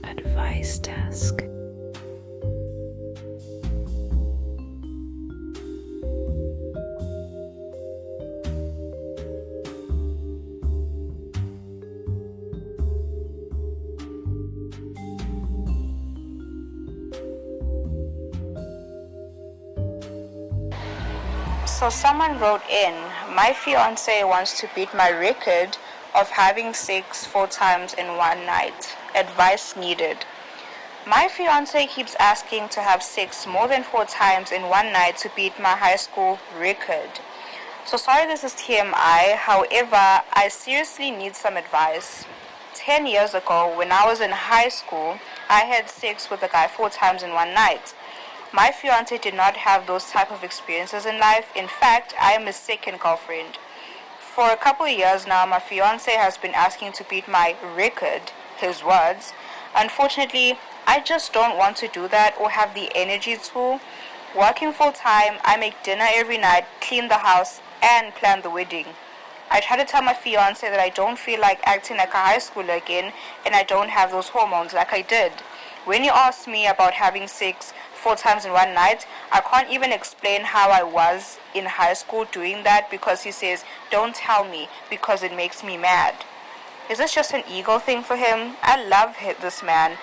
Advice desk. So someone wrote in, my fiance wants to beat my record of having sex 4 times in one night. Advice needed. My fiance keeps asking to have sex more than 4 times in one night to beat my high school record. So sorry this is TMI, however, I seriously need some advice. 10 years ago, when I was in high school, I had sex with a guy 4 times in one night. My fiance did not have those type of experiences in life. In fact, I am his second girlfriend. For a couple of years now, my fiance has been asking to beat my record, his words. Unfortunately, I just don't want to do that or have the energy to. Working full time, I make dinner every night, clean the house, and plan the wedding. I try to tell my fiance that I don't feel like acting like a high schooler again, and I don't have those hormones like I did. When he asks me about having sex 4 times in one night, I can't even explain how I was in high school doing that, because he says, don't tell me because it makes me mad. Is this just an ego thing for him? I love this man.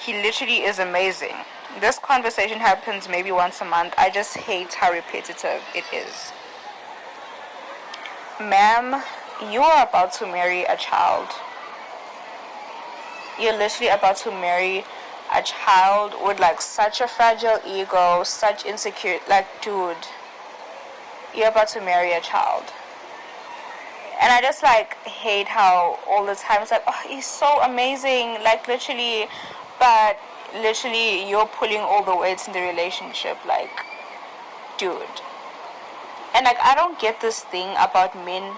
He literally is amazing. This conversation happens maybe once a month. I just hate how repetitive it is. Ma'am, you are about to marry a child. You're literally about to marry a child with like such a fragile ego, such insecurity. Like, dude, you're about to marry a child. And I just like hate how all the time it's like, oh, he's so amazing, like literally, but literally you're pulling all the weights in the relationship, like, dude. And like I don't get this thing about men.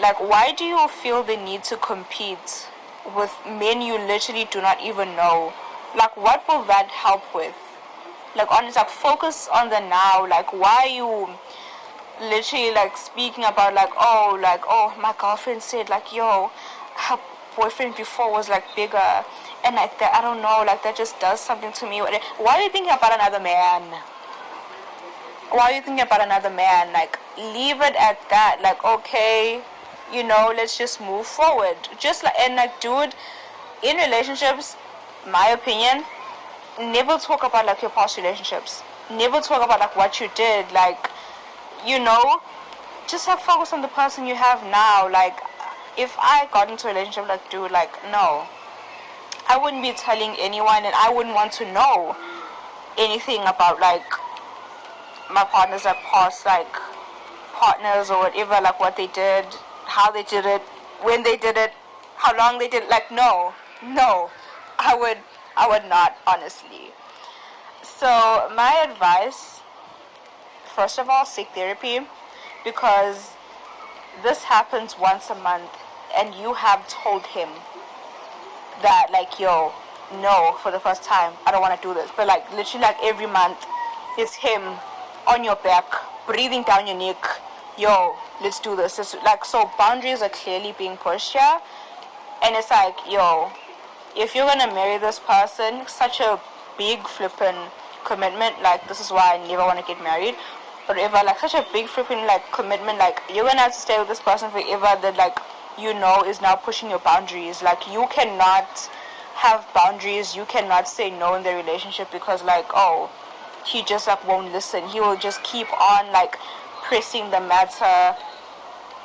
Like, why do you feel the need to compete with men you literally do not even know? Like, what will that help with? Like, honestly, like, focus on the now. Like, why are you literally, like, speaking about, like, oh, my girlfriend said, like, yo, her boyfriend before was, like, bigger. And, like, that, I don't know, like, that just does something to me. Why are you thinking about another man? Why are you thinking about another man? Like, leave it at that. Like, okay, you know, let's just move forward. Just like, and like, dude, in relationships, my opinion, never talk about like your past relationships. Never talk about like what you did. Like, you know, just like focus on the person you have now. Like, if I got into a relationship, like, dude, like, no, I wouldn't be telling anyone, and I wouldn't want to know anything about like my partners, like past like partners or whatever, like what they did, how they did it, when they did it, how long they did it. Like, no, I would not, honestly. So my advice, first of all, seek therapy, because this happens once a month and you have told him that, like, yo, no, for the first time, I don't want to do this. But like literally like every month it's him on your back, breathing down your neck, yo, let's do this. It's like, so boundaries are clearly being pushed here. And it's like, yo, if you're gonna marry this person, such a big flippin' commitment, like, this is why I never want to get married, whatever, like, such a big flippin' like commitment, like, you're gonna have to stay with this person forever, that, like, you know, is now pushing your boundaries. Like, you cannot have boundaries, you cannot say no in the relationship, because, like, oh, he just, like, won't listen. He will just keep on, like, pressing the matter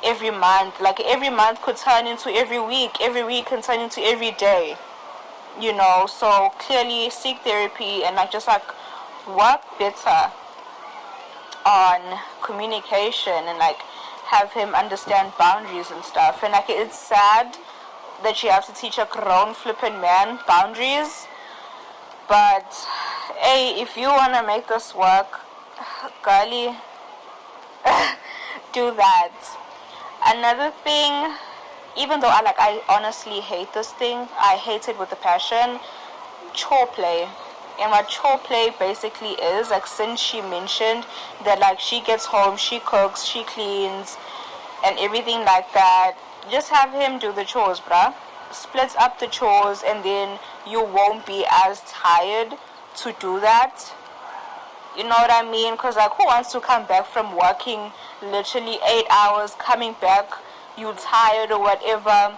every month. Like, every month could turn into every week can turn into every day, you know. So clearly seek therapy and, like, just, like, work better on communication and, like, have him understand boundaries and stuff. And, like, it's sad that you have to teach a grown flippin' man boundaries, but hey, if you want to make this work, girly, do that. Another thing, even though I honestly hate this thing, I hate it with a passion, chore play. And what chore play basically is, like, since she mentioned that, like, she gets home, she cooks, she cleans, and everything like that, just have him do the chores, bruh. Split up the chores, and then you won't be as tired to do that. You know what I mean? Because, like, who wants to come back from working literally 8 hours, coming back, you tired or whatever,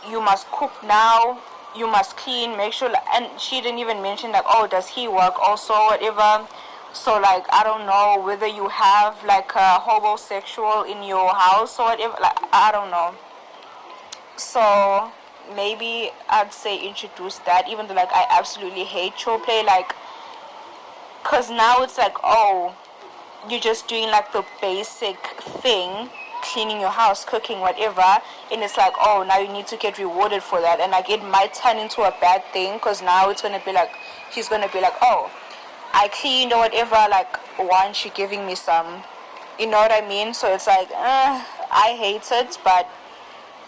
you must cook now, you must clean, make sure, and she didn't even mention, like, oh, does he work also, whatever. So, like, I don't know whether you have, like, a homosexual in your house or whatever, like, I don't know. So maybe I'd say introduce that, even though, like, I absolutely hate chore play, like, because now it's like, oh, you're just doing, like, the basic thing, cleaning your house, cooking, whatever, and it's like, oh, now you need to get rewarded for that. And, like, it might turn into a bad thing, because now it's going to be like, she's going to be like, oh, I cleaned or whatever, like, why aren't you giving me some? You know what I mean? So it's like, I hate it, but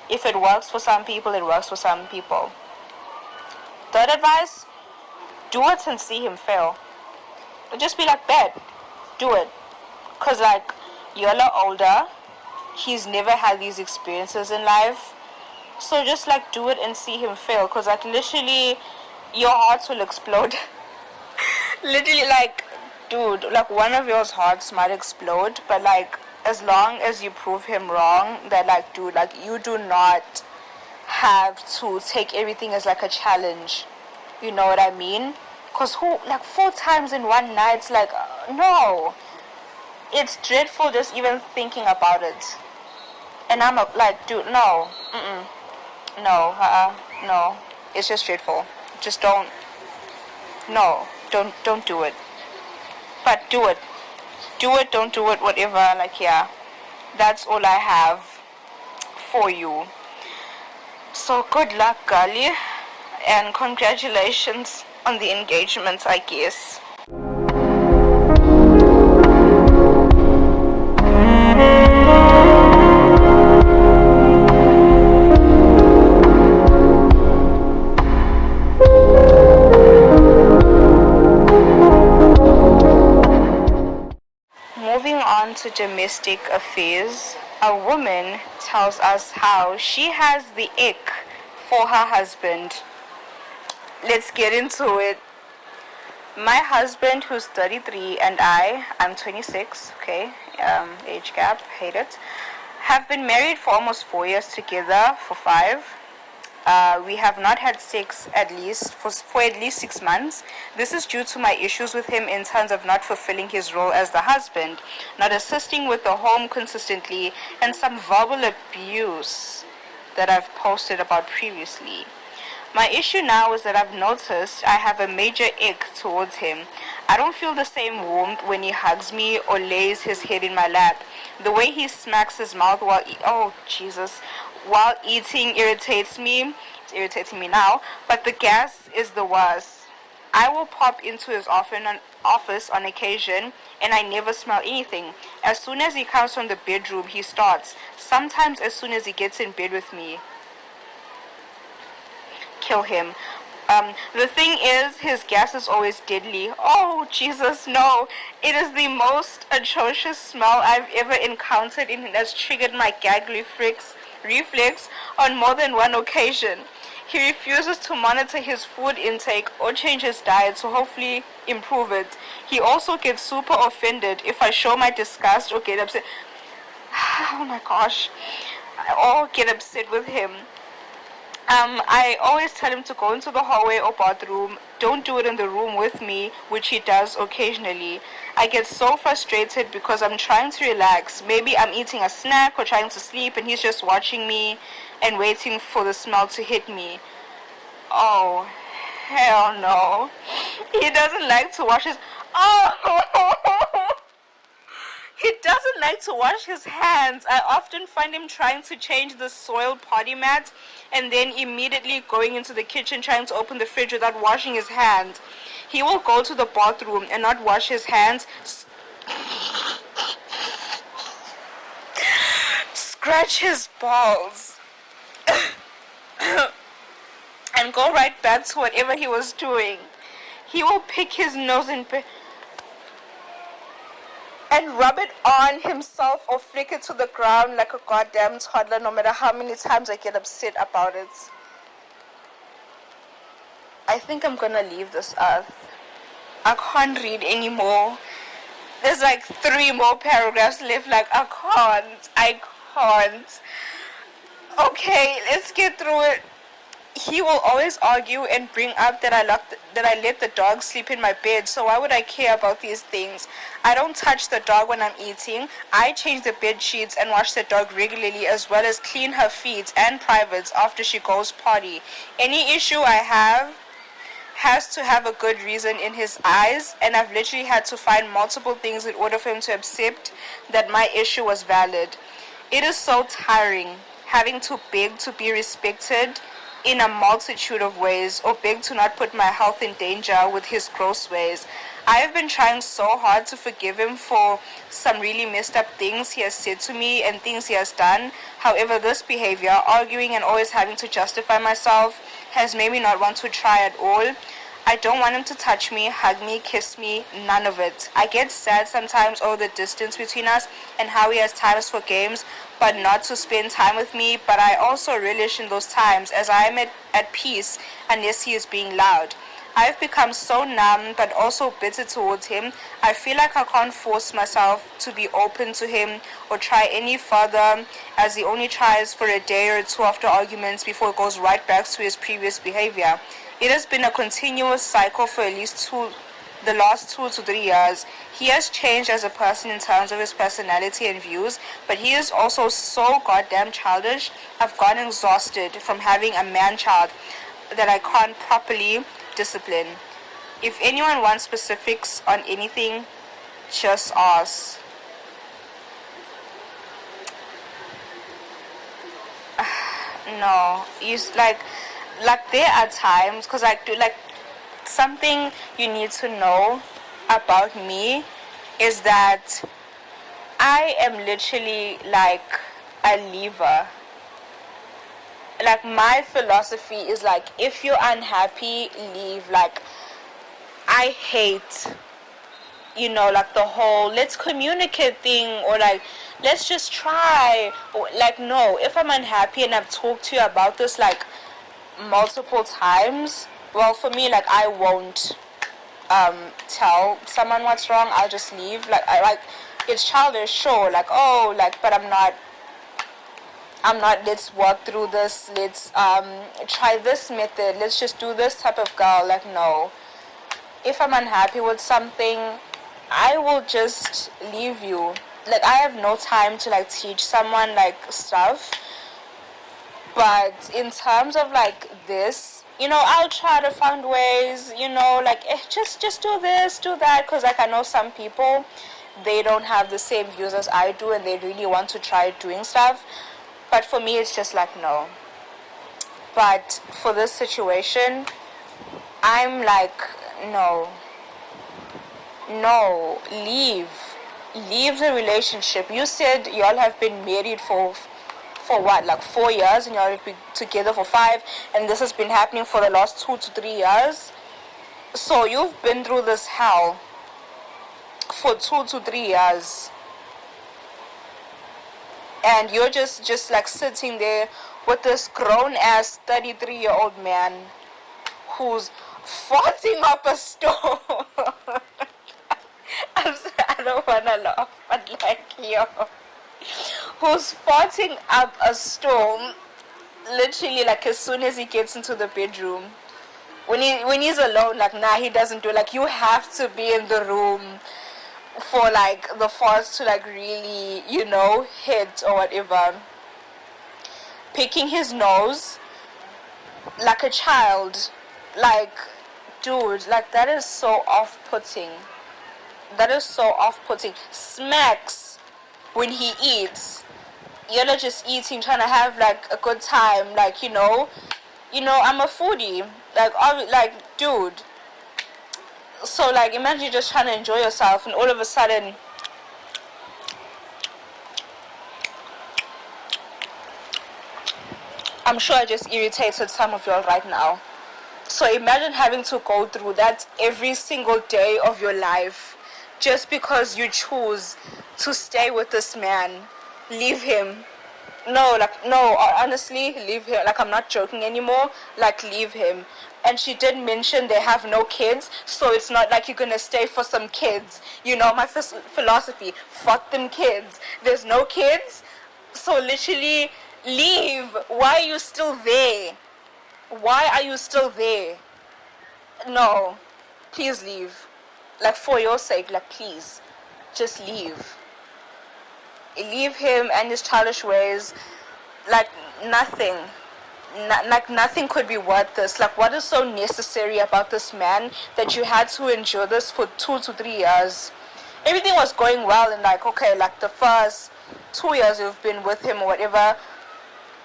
if it works for some people, it works for some people. Third advice, do it and see him fail. Just be like, bet, do it. Because, like, you're a lot older, he's never had these experiences in life, so just, like, do it and see him fail. Because, like, literally your hearts will explode. Literally, like, dude, like, one of your hearts might explode, but, like, as long as you prove him wrong, that, like, dude, like, you do not have to take everything as, like, a challenge. You know what I mean? Because who, like, 4 times in one night, like, no. It's dreadful just even thinking about it. And I'm like, dude, no. No, no. It's just dreadful. Just don't. No, don't do it. But do it. Do it, don't do it, whatever. Like, yeah. That's all I have for you. So good luck, girlie. And congratulations on the engagement, I guess. Moving on to domestic affairs, a woman tells us how she has the ick for her husband. Let's get into it. My husband, who's 33, and I'm 26, okay, age gap, hate it, have been married for almost 4 years together, for 5. We have not had sex for at least 6 months. This is due to my issues with him in terms of not fulfilling his role as the husband, not assisting with the home consistently, and some verbal abuse that I've posted about previously. My issue now is that I've noticed I have a major ick towards him. I don't feel the same warmth when he hugs me or lays his head in my lap. The way he smacks his mouth while eating irritates me. It's irritating me now, but the gas is the worst. I will pop into his office on occasion, and I never smell anything. As soon as he comes from the bedroom, he starts. Sometimes as soon as he gets in bed with me. Kill him. The thing is, his gas is always deadly. Oh, Jesus, no. It is the most atrocious smell I've ever encountered, and it has triggered my gag reflex on more than one occasion. He refuses to monitor his food intake or change his diet to hopefully improve it. He also gets super offended if I show my disgust or get upset. Oh my gosh. Or get upset with him. I always tell him to go into the hallway or bathroom. Don't do it in the room with me, which he does occasionally. I get so frustrated because I'm trying to relax. Maybe I'm eating a snack or trying to sleep, and he's just watching me and waiting for the smell to hit me. Oh, hell no. He doesn't like to wash his... Oh! He doesn't like to wash his hands. I often find him trying to change the soiled potty mat and then immediately going into the kitchen trying to open the fridge without washing his hands. He will go to the bathroom and not wash his hands, scratch his balls, and go right back to whatever he was doing. He will pick his nose and rub it on himself or flick it to the ground like a goddamn toddler, no matter how many times I get upset about it. I think I'm gonna leave this earth. I can't read anymore. There's like 3 more paragraphs left. Like, I can't. Okay, let's get through it. He will always argue and bring up that I let the dog sleep in my bed, so why would I care about these things? I don't touch the dog when I'm eating. I change the bed sheets and wash the dog regularly, as well as clean her feet and privates after she goes potty. Any issue I have has to have a good reason in his eyes, and I've literally had to find multiple things in order for him to accept that my issue was valid. It is so tiring having to beg to be respected in a multitude of ways, or beg to not put my health in danger with his gross ways. I have been trying so hard to forgive him for some really messed up things he has said to me and things he has done. However, this behavior, arguing and always having to justify myself, has made me not want to try at all. I don't want him to touch me, hug me, kiss me, none of it. I get sad sometimes over the distance between us and how he has times for games, but not to spend time with me. But I also relish in those times, as I am at peace unless he is being loud. I've become so numb but also bitter towards him. I feel like I can't force myself to be open to him or try any further, as he only tries for a day or 2 after arguments before it goes right back to his previous behavior. It has been a continuous cycle for at least the last 2 to 3 years. He has changed as a person in terms of his personality and views, but he is also so goddamn childish. I've gotten exhausted from having a man-child that I can't properly discipline. If anyone wants specifics on anything, just ask. No, like there are times, because I do, like, something you need to know about me is that I am literally like a lever. Like, my philosophy is like, if you're unhappy, leave. Like, I hate, like the whole let's communicate thing, or like let's just try, or like, no, if I'm unhappy and I've talked to you about this like multiple times, well, for me, like, I won't tell someone what's wrong. I'll just leave. Like, it's childish, sure, like, oh, like, but I'm not, let's work through this, let's try this method, let's just do this type of girl. Like, no. If I'm unhappy with something, I will just leave you. Like, I have no time to like teach someone like stuff. But in terms of like this, I'll try to find ways, like, just do this, do that, because like I know some people, they don't have the same views as I do, and they really want to try doing stuff. But for me, it's just like, no. But for this situation, I'm like, no, leave. Leave the relationship. You said y'all have been married for what, like 4 years, and y'all have been together for 5, and this has been happening for the last 2 to 3 years. So you've been through this hell for 2 to 3 years, and you're just like sitting there with this grown-ass 33-year-old man who's farting up a storm. I don't wanna laugh, but like, yo, who's farting up a storm literally like as soon as he gets into the bedroom. When he's alone, like, nah, he doesn't do it. Like, you have to be in the room for like the farts to like really, hit or whatever. Picking his nose like a child, like, dude, like, that is so off-putting. Smacks when he eats. You're not just eating, trying to have like a good time, like, I'm a foodie, like, dude. So like, imagine you're just trying to enjoy yourself, and all of a sudden, I'm sure I just irritated some of y'all right now. So imagine having to go through that every single day of your life just because you choose to stay with this man. Leave him. No, honestly, leave him. Like, I'm not joking anymore. Like, leave him. And she did mention they have no kids, so it's not like you're gonna stay for some kids. My philosophy, fuck them kids. There's no kids, so literally leave. Why are you still there? No, please leave. Like, for your sake, like, please, just leave. Leave him and his childish ways. Like, nothing. Nothing could be worth this. Like, what is so necessary about this man that you had to endure this for 2 to 3 years? Everything was going well, and like, okay, like the first 2 years you've been with him or whatever.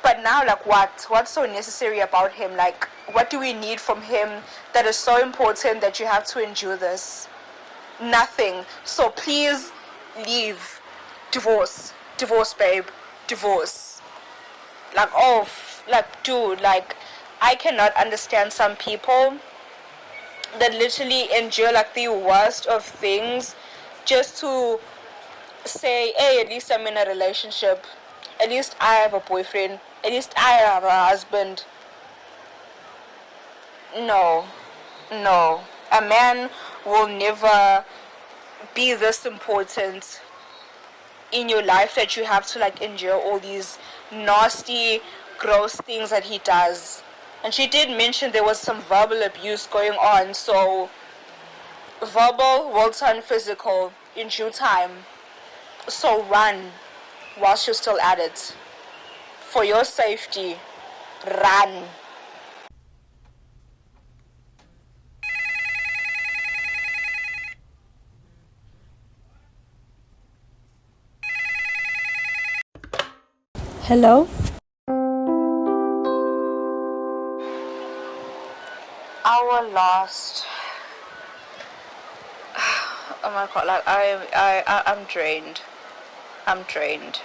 But now, like, what's so necessary about him? Like, what do we need from him that is so important that you have to endure this? Nothing. So please leave. Divorce, babe, divorce. Like, like, dude, like, I cannot understand some people that literally endure like the worst of things just to say, hey, at least I'm in a relationship, at least I have a boyfriend, at least I have a husband. No, a man will never be this important in your life that you have to like endure all these nasty, gross things that he does. And she did mention there was some verbal abuse going on, so verbal will turn physical in due time. So run whilst you're still at it. For your safety, run. Hello? Our last. Oh my god! Like, I'm drained.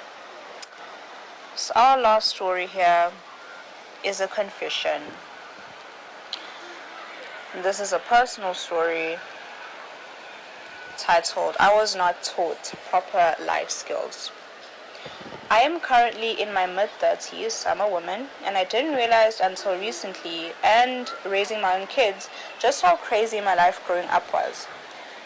So our last story here is a confession. This is a personal story titled, "I was not taught proper life skills." I am currently in my mid-30s, I'm a woman, and I didn't realize until recently, and raising my own kids, just how crazy my life growing up was.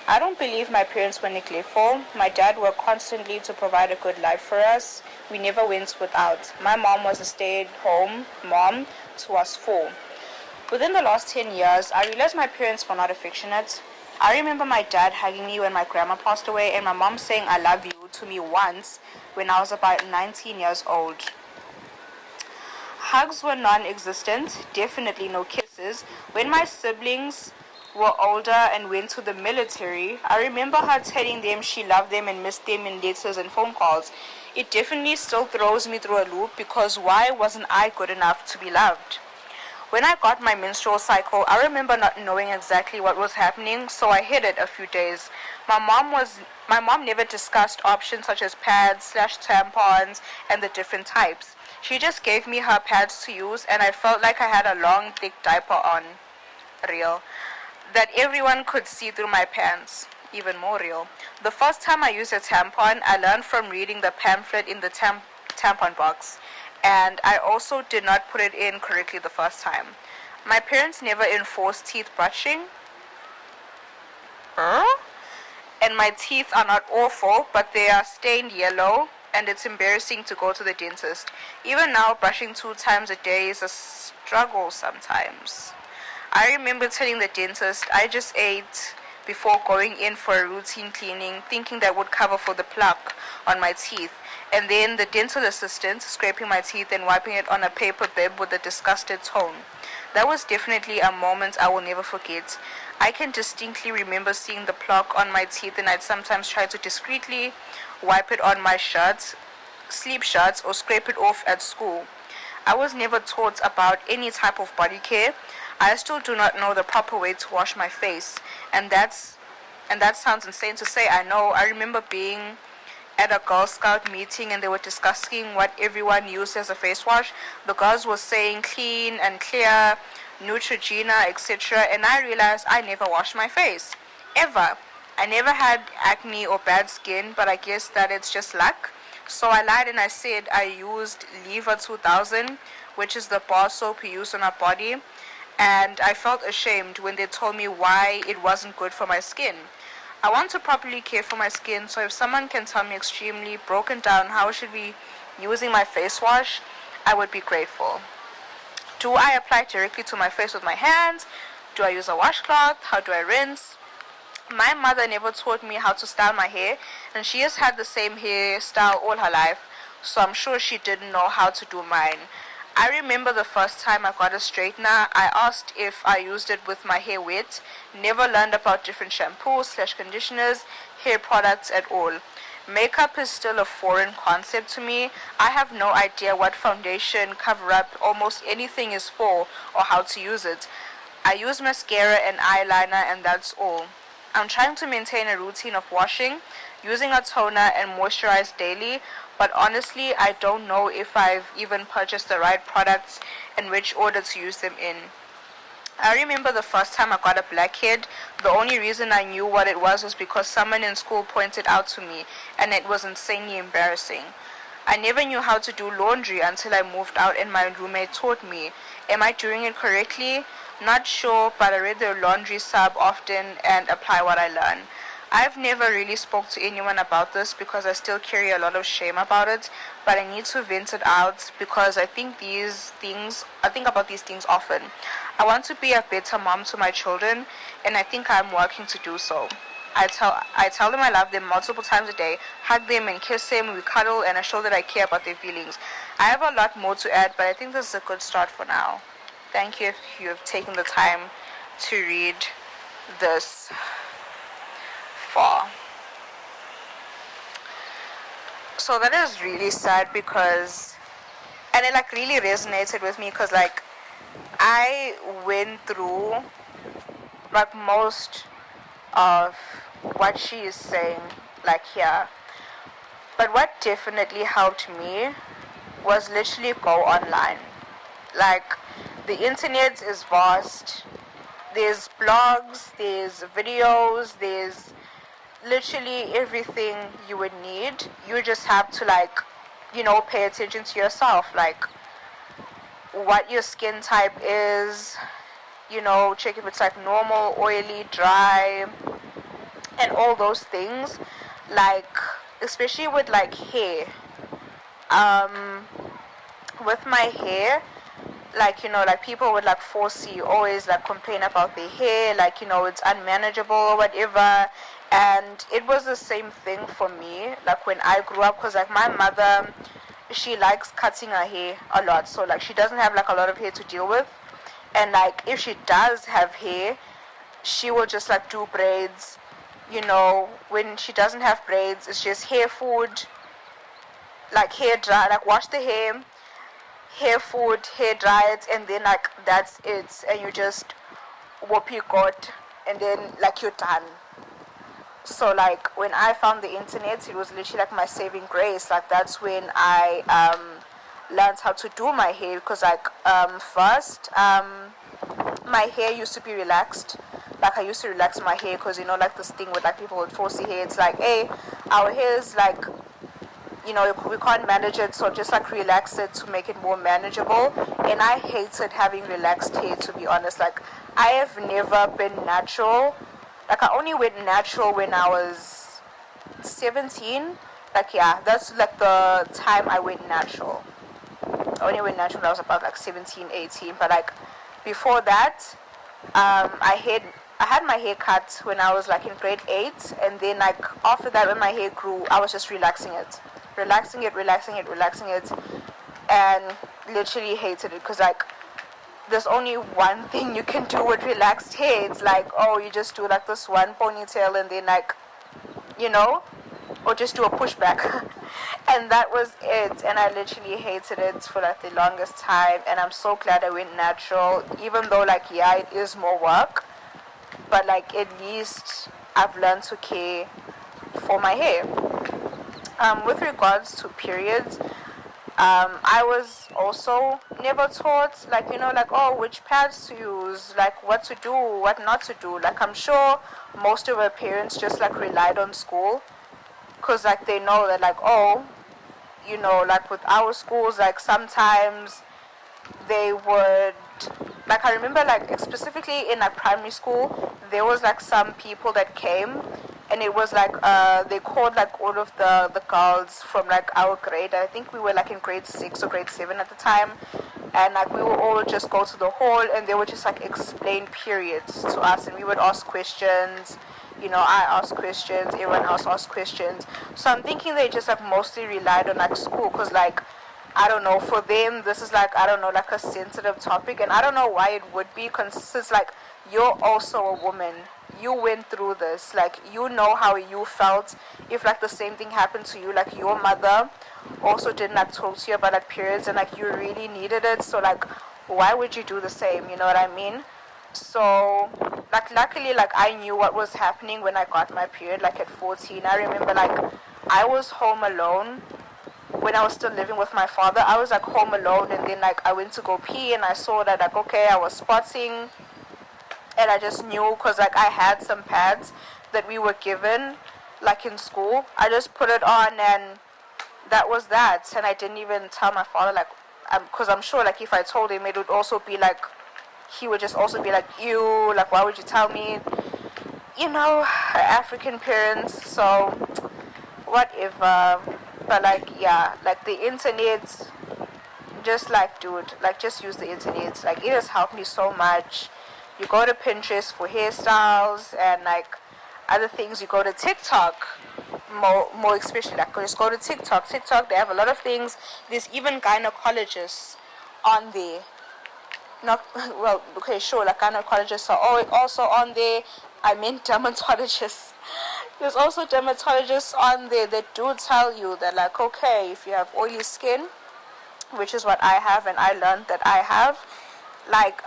I don't believe my parents were neglectful. My dad worked constantly to provide a good life for us. We never went without. My mom was a stay-at-home mom to us 4. Within the last 10 years, I realized my parents were not affectionate. I remember my dad hugging me when my grandma passed away, and my mom saying "I love you" to me once when I was about 19 years old. Hugs were non-existent, definitely no kisses. When my siblings were older and went to the military, I remember her telling them she loved them and missed them in letters and phone calls. It definitely still throws me through a loop because why wasn't I good enough to be loved? When I got my menstrual cycle, I remember not knowing exactly what was happening, so I hid it a few days. My mom never discussed options such as pads, tampons, and the different types. She just gave me her pads to use, and I felt like I had a long, thick diaper on. Real. That everyone could see through my pants. Even more real. The first time I used a tampon, I learned from reading the pamphlet in the tampon box. And I also did not put it in correctly the first time. My parents never enforced teeth brushing. And my teeth are not awful, but they are stained yellow, and it's embarrassing to go to the dentist. Even now, brushing 2 times a day is a struggle sometimes. I remember telling the dentist I just ate before going in for a routine cleaning, thinking that would cover for the plaque on my teeth. And then the dental assistant scraping my teeth and wiping it on a paper bib with a disgusted tone. That was definitely a moment I will never forget. I can distinctly remember seeing the plaque on my teeth, and I'd sometimes try to discreetly wipe it on my shirts, sleep shirts, or scrape it off at school. I was never taught about any type of body care. I still do not know the proper way to wash my face, and that sounds insane to say, I know. I remember being at a Girl Scout meeting and they were discussing what everyone used as a face wash. The girls were saying clean and clear, Neutrogena, etc. And I realized I never washed my face. Ever. I never had acne or bad skin, but I guess that it's just luck. So I lied and I said I used Lever 2000, which is the bar soap you use on our body. And I felt ashamed when they told me why it wasn't good for my skin. I want to properly care for my skin, so if someone can tell me extremely broken down how I should be using my face wash, I would be grateful. Do I apply directly to my face with my hands? Do I use a washcloth? How do I rinse? My mother never taught me how to style my hair, and she has had the same hairstyle all her life, so I'm sure she didn't know how to do mine. I remember the first time I got a straightener, I asked if I used it with my hair wet. Never learned about different shampoos / conditioners, hair products at all. Makeup is still a foreign concept to me. I have no idea what foundation, cover up, almost anything is for or how to use it. I use mascara and eyeliner and that's all. I'm trying to maintain a routine of washing, using a toner and moisturize daily, but honestly I don't know if I've even purchased the right products and which order to use them in. I remember the first time I got a blackhead, the only reason I knew what it was because someone in school pointed out to me, and it was insanely embarrassing. I never knew how to do laundry until I moved out and my roommate taught me. Am I doing it correctly? Not sure, but I read the laundry sub often and apply what I learn. I've never really spoke to anyone about this because I still carry a lot of shame about it, but I need to vent it out because I think about these things often. I want to be a better mom to my children, and I think I'm working to do so. I tell them I love them multiple times a day, hug them and kiss them, we cuddle, and I show that I care about their feelings. I have a lot more to add, but I think this is a good start for now. Thank you if you have taken the time to read this far. So that is really sad because, and it like really resonated with me because like I went through like most of what she is saying like here, but what definitely helped me was literally go online. Like the internet is vast, there's blogs, there's videos, there's literally everything you would need. You just have to like, pay attention to yourself, like what your skin type is, check if it's like normal, oily, dry, and all those things. Like especially with like hair, with my hair, like like people would like foresee always like complain about their hair, like it's unmanageable or whatever. And it was the same thing for me like when I grew up, because like my mother, she likes cutting her hair a lot, so like she doesn't have like a lot of hair to deal with. And like if she does have hair, she will just like do braids. You know, when she doesn't have braids, it's just hair, food, like hair dry, like wash the hair, food, hair dry it, and then like that's it, and you just whoop your got, and then like you're done. So like when I found the internet, it was literally like my saving grace. Like that's when I learned how to do my hair, because like first my hair used to be relaxed. Like I used to relax my hair because, you know, like this thing with like people with 4C hair, it's like, hey, our hair is like, you know, we can't manage it, so just like relax it to make it more manageable. And I hated having relaxed hair, to be honest. Like I have never been natural. Like I only went natural when I was 17. Like yeah, that's like the time I went natural. I only went natural when I was about like 17, 18. But like before that, I had my hair cut when I was like in grade 8, and then like after that, when my hair grew, I was just relaxing it, and literally hated it, because like there's only one thing you can do with relaxed hair. It's like, oh, you just do like this one ponytail, and then like, you know, or just do a pushback. And that was it, and I literally hated it for like the longest time. And I'm so glad I went natural, even though like yeah, it is more work, but like at least I've learned to care for my hair. With regards to periods, I was also never taught, like, you know, like, oh, which pads to use, like what to do, what not to do. Like I'm sure most of our parents just like relied on school, because like they know that like, oh, you know, like with our schools, like sometimes they would, like I remember like specifically in like primary school, there was like some people that came, and it was like they called like all of the girls from like our grade. I think we were like in grade 6 or grade 7 at the time, and like we would all just go to the hall, and they would just like explain periods to us, and we would ask questions. You know, I asked questions, everyone else asked questions. So I'm thinking they just like mostly relied on like school, because like I don't know, for them this is like, I don't know, like a sensitive topic, and I don't know why it would be, because it's like you're also a woman, you went through this, like you know how you felt if like the same thing happened to you. Like your mother also didn't like talk to you about like periods, and like you really needed it, so like why would you do the same, you know what I mean? So like luckily like I knew what was happening when I got my period, like at 14. I remember like I was home alone when I was still living with my father. I was like home alone, and then like I went to go pee, and I saw that like, okay, I was spotting, and I just knew, because like I had some pads that we were given like in school. I just put it on, and that was that. And I didn't even tell my father, like, because I'm sure like if I told him, it would also be like, he would just also be like, ew, like why would you tell me, you know, African parents. So whatever. But like yeah, like the internet, just like dude, like just use the internet. Like it has helped me so much. You go to Pinterest for hairstyles and like other things. You go to TikTok, more especially, like just go to TikTok, they have a lot of things. There's even gynecologists on there. Not well, okay, sure, like gynecologists are also on there. I meant dermatologists. There's also dermatologists on there that do tell you that like, okay, if you have oily skin, which is what I have, and I learned that I have, like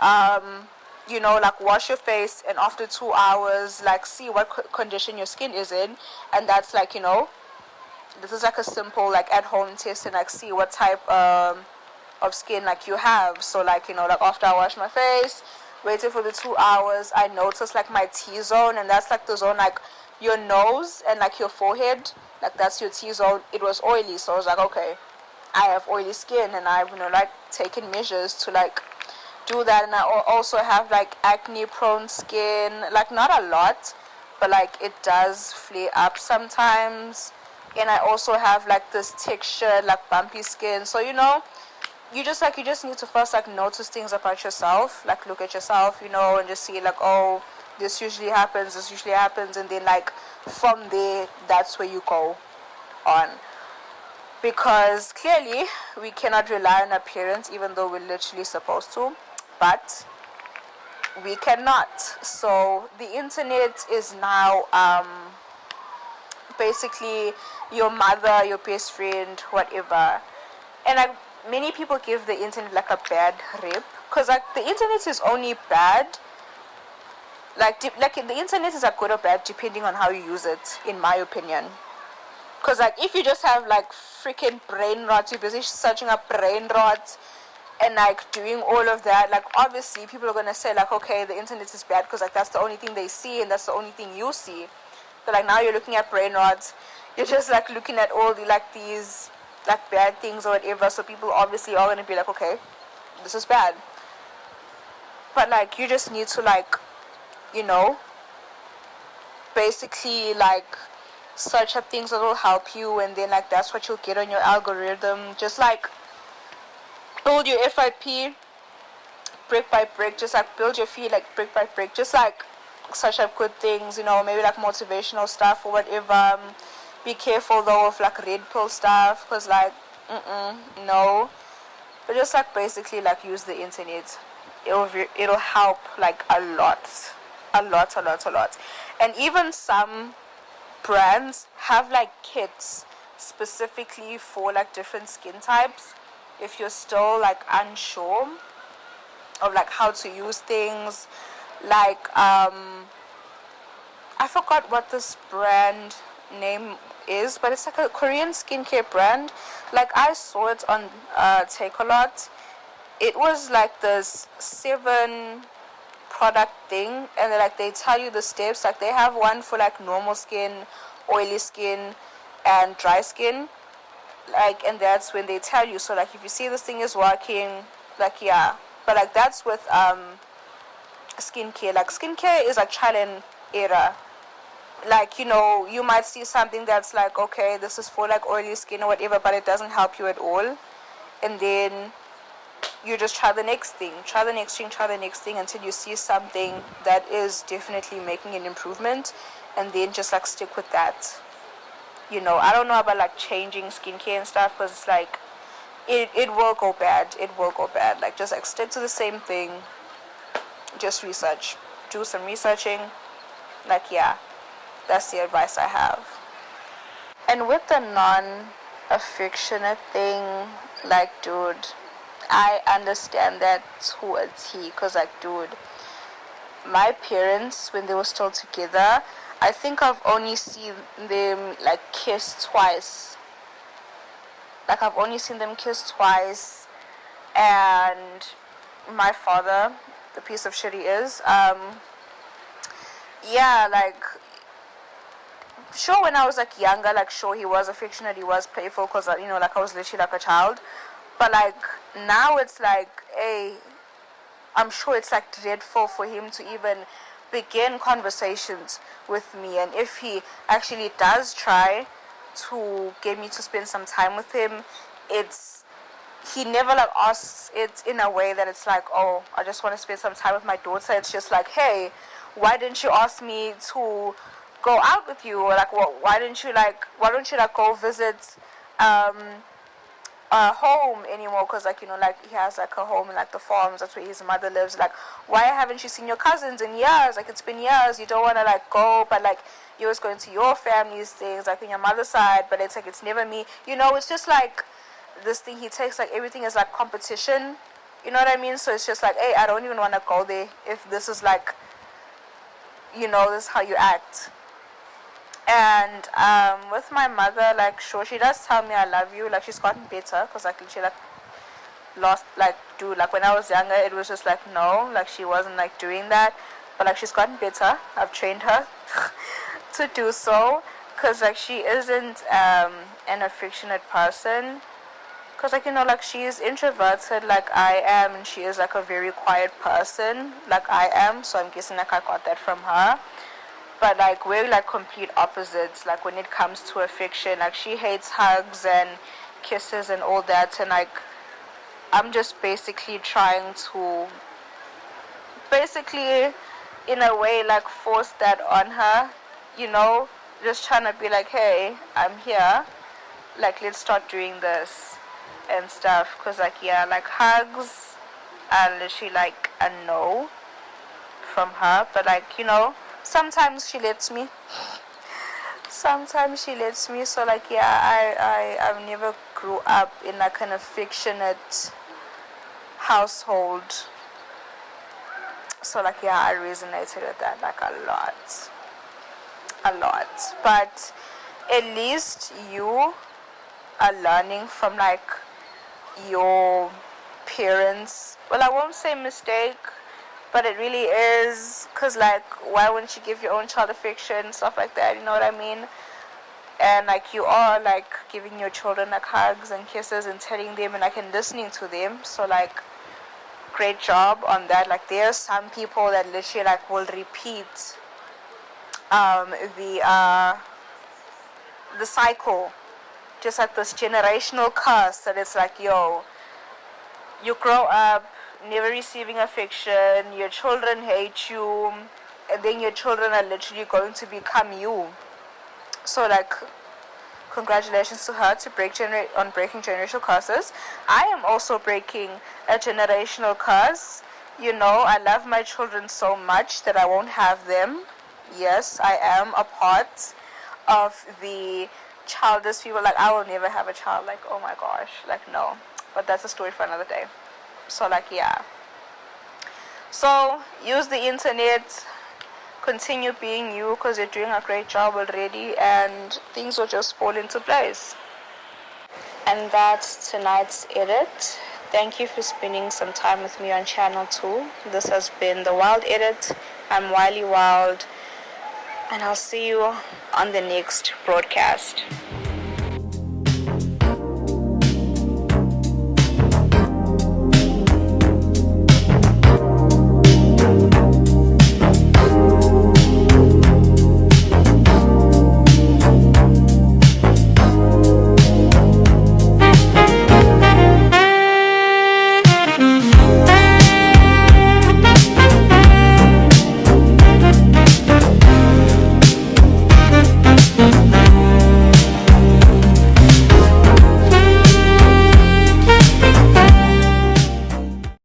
you know, like wash your face, and after 2 hours like see what condition your skin is in. And that's like, you know, this is like a simple like at home test, and like see what type of skin like you have. So like, you know, like after I wash my face, waited for the 2 hours, I noticed like my T-zone, and that's like the zone like your nose and like your forehead, like that's your T-zone. It was oily, so I was like, okay, I have oily skin, and I've, you know, like taken measures to like do that. And I also have like acne prone skin, like not a lot, but like it does flare up sometimes. And I also have like this texture, like bumpy skin. So, you know, you just need to first like notice things about yourself, like look at yourself, you know, and just see like, oh, this usually happens, and then like from there, that's where you go on. Because clearly we cannot rely on appearance, even though we're literally supposed to. But we cannot. So the internet is now basically your mother, your best friend, whatever. And like many people give the internet like a bad rep, because like the internet is only bad, like the internet is like good or bad depending on how you use it, in my opinion. Because like if you just have like freaking brain rot, you're busy searching up brain rot and like doing all of that, like obviously people are gonna say like, okay, the internet is bad because like that's the only thing they see and that's the only thing you see. But like now you're looking at brain rot, you're just like looking at all the like these like bad things or whatever, so people obviously are gonna be like, okay, this is bad. But like you just need to like, you know, basically like search up things that will help you, and then like that's what you'll get on your algorithm. Just like build your FIP brick by brick, just like build your feed like brick by brick, just like search up good things, you know, maybe like motivational stuff or whatever. Be careful though of like red pill stuff, because like no, but just like basically like use the internet. It'll help like a lot. And even some brands have like kits specifically for like different skin types, if you're still like unsure of like how to use things. Like I forgot what this brand name is, but it's like a Korean skincare brand. Like I saw it on Takealot. It was like this 7 product thing, and they tell you the steps. Like they have one for like normal skin, oily skin, and dry skin. Like, and that's when they tell you. So like if you see this thing is working, like yeah. But like that's with skincare. Like skincare is like trial and error. Like, you know, you might see something that's like, okay, this is for like oily skin or whatever, but it doesn't help you at all. And then you just try the next thing until you see something that is definitely making an improvement, and then just like stick with that. You know, I don't know about like changing skincare and stuff, because it's like it will go bad. Like just like stick to the same thing. Just research. Do some researching. Like yeah, that's the advice I have. And with the non-affectionate thing, like dude, I understand that to a T, because like dude, my parents, when they were still together, I think I've only seen them like kiss twice. Like I've only seen them kiss twice. And my father, the piece of shit he is, yeah, like sure, when I was like younger, like sure, he was affectionate, he was playful, because you know, like I was literally like a child. But like now it's like, hey, I'm sure it's like dreadful for him to even begin conversations with me. And if he actually does try to get me to spend some time with him, he never like asks it in a way that it's like, oh, I just want to spend some time with my daughter. It's just like, hey, why didn't you ask me to go out with you? Or like, why don't you like go visit home anymore? Because like, you know, like he has like a home in like the farms, that's where his mother lives. Like, why haven't you seen your cousins in years? Like, it's been years. You don't want to like go, but like you're always going to your family's things, like in your mother's side, but it's like it's never me. You know, it's just like this thing he takes, like everything is like competition. You know what I mean? So it's just like, hey, I don't even want to go there if this is like, you know, this is how you act. And with my mother, like sure, she does tell me I love you. Like she's gotten better, because like she like lost, like dude, like when I was younger it was just like no, like she wasn't like doing that. But like she's gotten better. I've trained her to do so, because like she isn't an affectionate person. Because like, you know, like she is introverted like I am, and she is like a very quiet person like I am. So I'm guessing like I got that from her. But like we're like complete opposites. Like when it comes to affection, like she hates hugs and kisses and all that, and like I'm just basically trying to in a way like force that on her, you know, just trying to be like, hey, I'm here, like let's start doing this and stuff. Because like yeah, like hugs are literally like a no. from her, but like, sometimes she lets me. Sometimes she lets me. So like, yeah, I've never grew up in a kind of affectionate household. So like, yeah, I resonated with that like a lot. But at least you are learning from like your parents. Well, I won't say mistake, but it really is, because like, why wouldn't you give your own child affection, stuff like that, you know what I mean? And like, you are like giving your children like hugs and kisses and telling them and like and listening to them. So like, great job on that. Like, there are some people that literally like will repeat the cycle, just like this generational curse that it's like, yo, you grow up never receiving affection, your children hate you, and then your children are literally going to become you. So like, congratulations to her to on breaking generational curses. I am also breaking a generational curse. I love my children so much that I won't have them. Yes, I am a part of the childless people. Like, I will never have a child. Like, oh my gosh, like, no. But that's a story for another day. So like, yeah. So use the internet, continue being you, because you're doing a great job already, and things will just fall into place. And that's tonight's edit. Thank you for spending some time with me on channel 2. This has been the Wild Edit. I'm WileyWild, and I'll see you on the next broadcast.